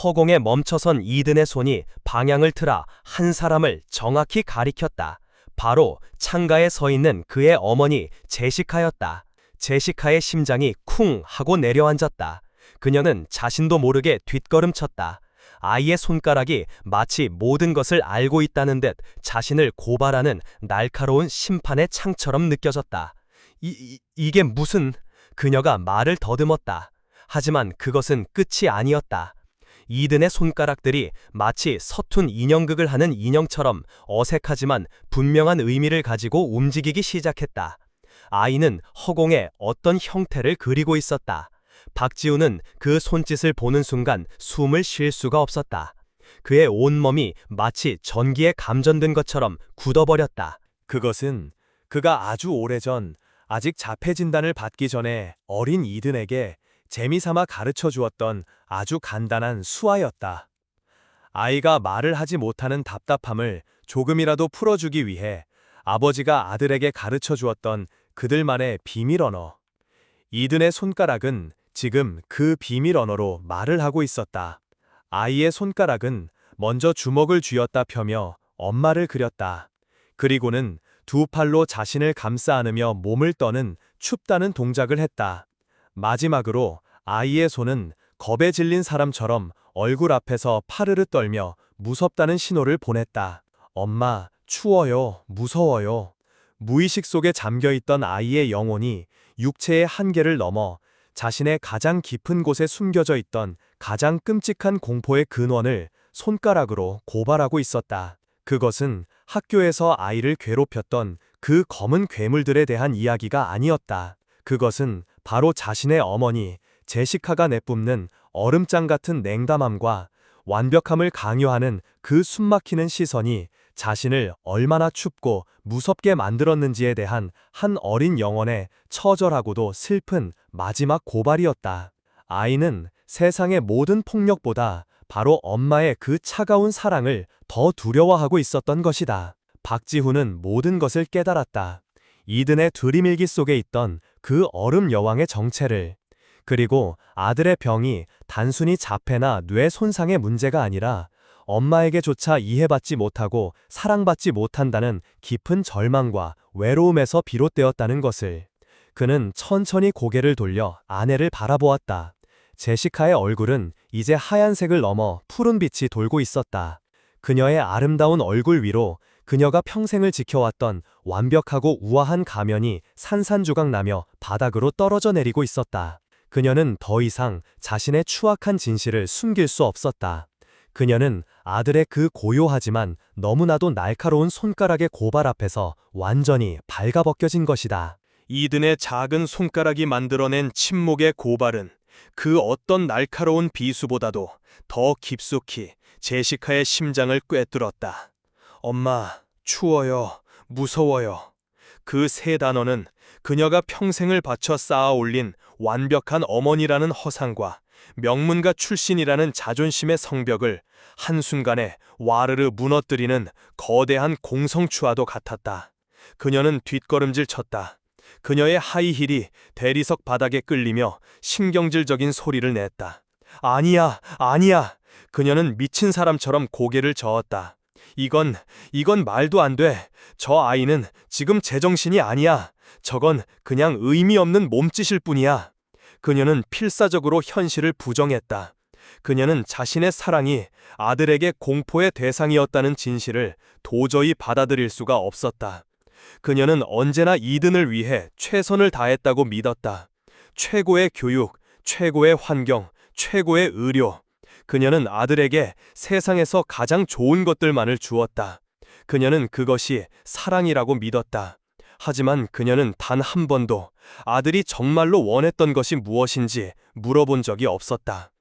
허공에 멈춰선 이든의 손이 방향을 틀어 한 사람을 정확히 가리켰다. 바로 창가에 서 있는 그의 어머니 제시카였다. 제시카의 심장이 쿵 하고 내려앉았다. 그녀는 자신도 모르게 뒷걸음쳤다. 아이의 손가락이 마치 모든 것을 알고 있다는 듯 자신을 고발하는 날카로운 심판의 창처럼 느껴졌다. 이게 무슨... 그녀가 말을 더듬었다. 하지만 그것은 끝이 아니었다. 이든의 손가락들이 마치 서툰 인형극을 하는 인형처럼 어색하지만 분명한 의미를 가지고 움직이기 시작했다. 아이는 허공에 어떤 형태를 그리고 있었다. 박지훈은 그 손짓을 보는 순간 숨을 쉴 수가 없었다. 그의 온몸이 마치 전기에 감전된 것처럼 굳어버렸다. 그것은 그가 아주 오래전, 아직 자폐 진단을 받기 전에 어린 이든에게 재미삼아 가르쳐 주었던 아주 간단한 수화였다. 아이가 말을 하지 못하는 답답함을 조금이라도 풀어주기 위해 아버지가 아들에게 가르쳐 주었던 그들만의 비밀 언어. 이든의 손가락은 지금 그 비밀 언어로 말을 하고 있었다. 아이의 손가락은 먼저 주먹을 쥐었다 펴며 엄마를 그렸다. 그리고는 두 팔로 자신을 감싸 안으며 몸을 떠는 춥다는 동작을 했다. 마지막으로 아이의 손은 겁에 질린 사람처럼 얼굴 앞에서 파르르 떨며 무섭다는 신호를 보냈다. 엄마, 추워요, 무서워요. 무의식 속에 잠겨있던 아이의 영혼이 육체의 한계를 넘어 자신의 가장 깊은 곳에 숨겨져 있던 가장 끔찍한 공포의 근원을 손가락으로 고발하고 있었다. 그것은 학교에서 아이를 괴롭혔던 그 검은 괴물들에 대한 이야기가 아니었다. 그것은 바로 자신의 어머니 제시카가 내뿜는 얼음장 같은 냉담함과 완벽함을 강요하는 그 숨막히는 시선이 자신을 얼마나 춥고 무섭게 만들었는지에 대한 한 어린 영혼의 처절하고도 슬픈 마지막 고발이었다. 아이는 세상의 모든 폭력보다 바로 엄마의 그 차가운 사랑을 더 두려워하고 있었던 것이다. 박지훈은 모든 것을 깨달았다. 이든의 들이밀기 속에 있던 그 얼음 여왕의 정체를. 그리고 아들의 병이 단순히 자폐나 뇌 손상의 문제가 아니라 엄마에게조차 이해받지 못하고 사랑받지 못한다는 깊은 절망과 외로움에서 비롯되었다는 것을. 그는 천천히 고개를 돌려 아내를 바라보았다. 제시카의 얼굴은 이제 하얀색을 넘어 푸른 빛이 돌고 있었다. 그녀의 아름다운 얼굴 위로 그녀가 평생을 지켜왔던 완벽하고 우아한 가면이 산산조각나며 바닥으로 떨어져 내리고 있었다. 그녀는 더 이상 자신의 추악한 진실을 숨길 수 없었다. 그녀는 아들의 그 고요하지만 너무나도 날카로운 손가락의 고발 앞에서 완전히 발가벗겨진 것이다. 이든의 작은 손가락이 만들어낸 침묵의 고발은 그 어떤 날카로운 비수보다도 더 깊숙이 제시카의 심장을 꿰뚫었다. 엄마, 추워요, 무서워요. 그 세 단어는 그녀가 평생을 바쳐 쌓아 올린 완벽한 어머니라는 허상과 명문가 출신이라는 자존심의 성벽을 한순간에 와르르 무너뜨리는 거대한 공성추와도 같았다. 그녀는 뒷걸음질 쳤다. 그녀의 하이힐이 대리석 바닥에 끌리며 신경질적인 소리를 냈다. 아니야, 아니야. 그녀는 미친 사람처럼 고개를 저었다. 이건 말도 안 돼. 저 아이는 지금 제정신이 아니야. 저건 그냥 의미 없는 몸짓일 뿐이야. 그녀는 필사적으로 현실을 부정했다. 그녀는 자신의 사랑이 아들에게 공포의 대상이었다는 진실을 도저히 받아들일 수가 없었다. 그녀는 언제나 이든을 위해 최선을 다했다고 믿었다. 최고의 교육, 최고의 환경, 최고의 의료. 그녀는 아들에게 세상에서 가장 좋은 것들만을 주었다. 그녀는 그것이 사랑이라고 믿었다. 하지만 그녀는 단 한 번도 아들이 정말로 원했던 것이 무엇인지 물어본 적이 없었다.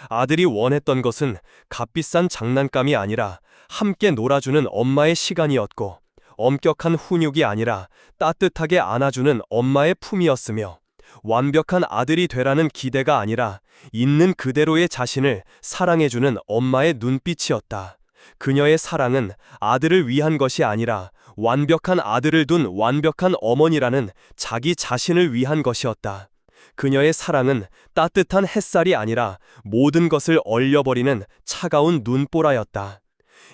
아들이 원했던 것은 값비싼 장난감이 아니라 함께 놀아주는 엄마의 시간이었고, 엄격한 훈육이 아니라 따뜻하게 안아주는 엄마의 품이었으며, 완벽한 아들이 되라는 기대가 아니라 있는 그대로의 자신을 사랑해주는 엄마의 눈빛이었다. 그녀의 사랑은 아들을 위한 것이 아니라 완벽한 아들을 둔 완벽한 어머니라는 자기 자신을 위한 것이었다. 그녀의 사랑은 따뜻한 햇살이 아니라 모든 것을 얼려버리는 차가운 눈보라였다.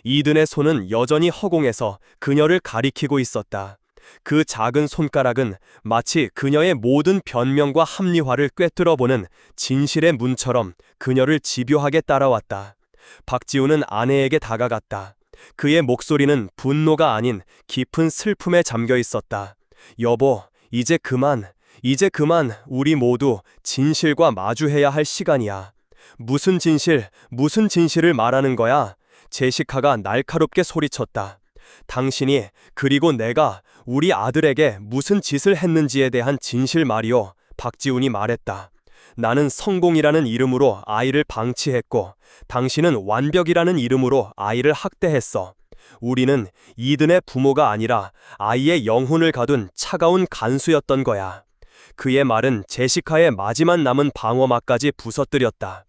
이든의 손은 여전히 허공에서 그녀를 가리키고 있었다. 그 작은 손가락은 마치 그녀의 모든 변명과 합리화를 꿰뚫어보는 진실의 문처럼 그녀를 집요하게 따라왔다. 박지훈은 아내에게 다가갔다. 그의 목소리는 분노가 아닌 깊은 슬픔에 잠겨 있었다. 여보, 이제 그만, 우리 모두 진실과 마주해야 할 시간이야. 무슨 진실을 말하는 거야? 제시카가 날카롭게 소리쳤다. 당신이, 그리고 내가 우리 아들에게 무슨 짓을 했는지에 대한 진실 말이오. 박지훈이 말했다. 나는 성공이라는 이름으로 아이를 방치했고, 당신은 완벽이라는 이름으로 아이를 학대했어. 우리는 이든의 부모가 아니라 아이의 영혼을 가둔 차가운 간수였던 거야. 그의 말은 제시카의 마지막 남은 방어막까지 부서뜨렸다.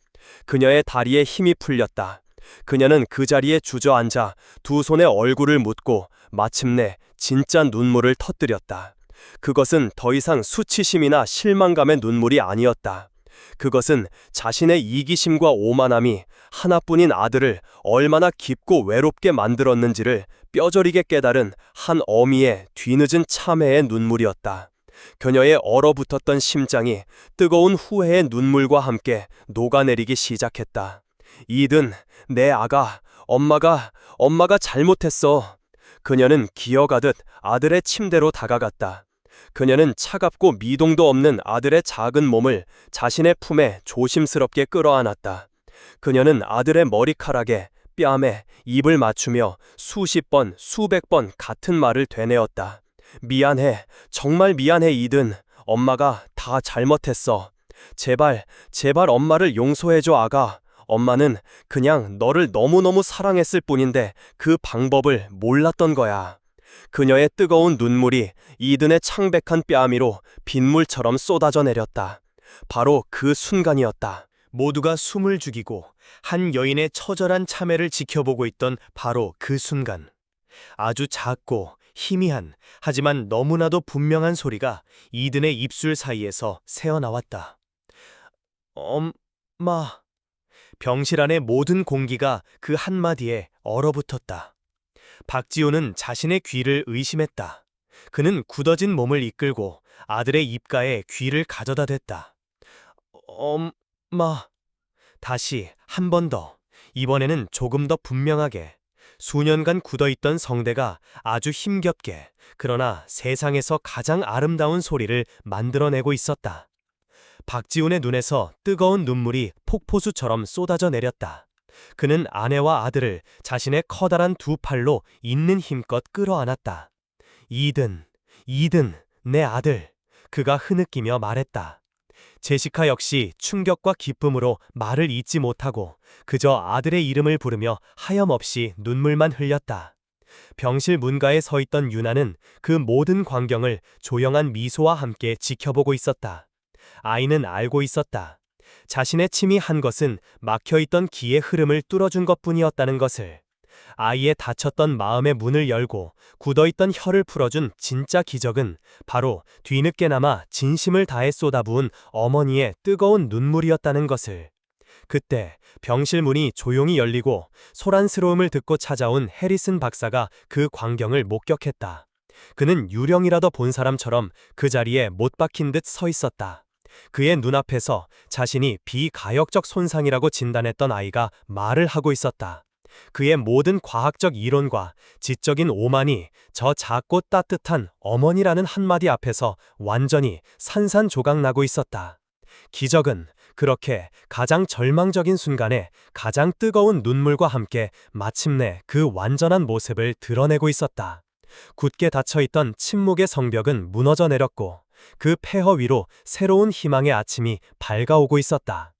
그녀의 다리에 힘이 풀렸다. 그녀는 그 자리에 주저앉아 두 손에 얼굴을 묻고 마침내 진짜 눈물을 터뜨렸다. 그것은 더 이상 수치심이나 실망감의 눈물이 아니었다. 그것은 자신의 이기심과 오만함이 하나뿐인 아들을 얼마나 깊고 외롭게 만들었는지를 뼈저리게 깨달은 한 어미의 뒤늦은 참회의 눈물이었다. 그녀의 얼어붙었던 심장이 뜨거운 후회의 눈물과 함께 녹아내리기 시작했다. 이든, 내 아가, 엄마가 잘못했어. 그녀는 기어가듯 아들의 침대로 다가갔다. 그녀는 차갑고 미동도 없는 아들의 작은 몸을 자신의 품에 조심스럽게 끌어안았다. 그녀는 아들의 머리카락에, 뺨에 입을 맞추며 수십 번, 수백 번 같은 말을 되뇌었다. 미안해, 정말 미안해 이든. 엄마가 다 잘못했어. 제발 엄마를 용서해줘 아가. 엄마는 그냥 너를 너무너무 사랑했을 뿐인데 그 방법을 몰랐던 거야. 그녀의 뜨거운 눈물이 이든의 창백한 뺨 위로 빗물처럼 쏟아져 내렸다. 바로 그 순간이었다. 모두가 숨을 죽이고 한 여인의 처절한 참회를 지켜보고 있던 바로 그 순간, 아주 작고 희미한, 하지만 너무나도 분명한 소리가 이든의 입술 사이에서 새어나왔다. 엄마. 병실 안의 모든 공기가 그 한마디에 얼어붙었다. 박지훈은 자신의 귀를 의심했다. 그는 굳어진 몸을 이끌고 아들의 입가에 귀를 가져다 댔다. 엄마. 다시 한 번 더. 이번에는 조금 더 분명하게. 수년간 굳어있던 성대가 아주 힘겹게, 그러나 세상에서 가장 아름다운 소리를 만들어내고 있었다. 박지훈의 눈에서 뜨거운 눈물이 폭포수처럼 쏟아져 내렸다. 그는 아내와 아들을 자신의 커다란 두 팔로 있는 힘껏 끌어안았다. 이든, 내 아들. 그가 흐느끼며 말했다. 제시카 역시 충격과 기쁨으로 말을 잇지 못하고 그저 아들의 이름을 부르며 하염없이 눈물만 흘렸다. 병실 문가에 서 있던 유나는 그 모든 광경을 조용한 미소와 함께 지켜보고 있었다. 아이는 알고 있었다. 자신의 침이 한 것은 막혀있던 기의 흐름을 뚫어준 것뿐이었다는 것을. 아이의 닫혔던 마음의 문을 열고 굳어있던 혀를 풀어준 진짜 기적은 바로 뒤늦게나마 진심을 다해 쏟아부은 어머니의 뜨거운 눈물이었다는 것을. 그때 병실 문이 조용히 열리고 소란스러움을 듣고 찾아온 해리슨 박사가 그 광경을 목격했다. 그는 유령이라도 본 사람처럼 그 자리에 못 박힌 듯 서 있었다. 그의 눈앞에서 자신이 비가역적 손상이라고 진단했던 아이가 말을 하고 있었다. 그의 모든 과학적 이론과 지적인 오만이 저 작고 따뜻한 어머니라는 한마디 앞에서 완전히 산산조각 나고 있었다. 기적은 그렇게 가장 절망적인 순간에 가장 뜨거운 눈물과 함께 마침내 그 완전한 모습을 드러내고 있었다. 굳게 닫혀있던 침묵의 성벽은 무너져 내렸고 그 폐허 위로 새로운 희망의 아침이 밝아오고 있었다.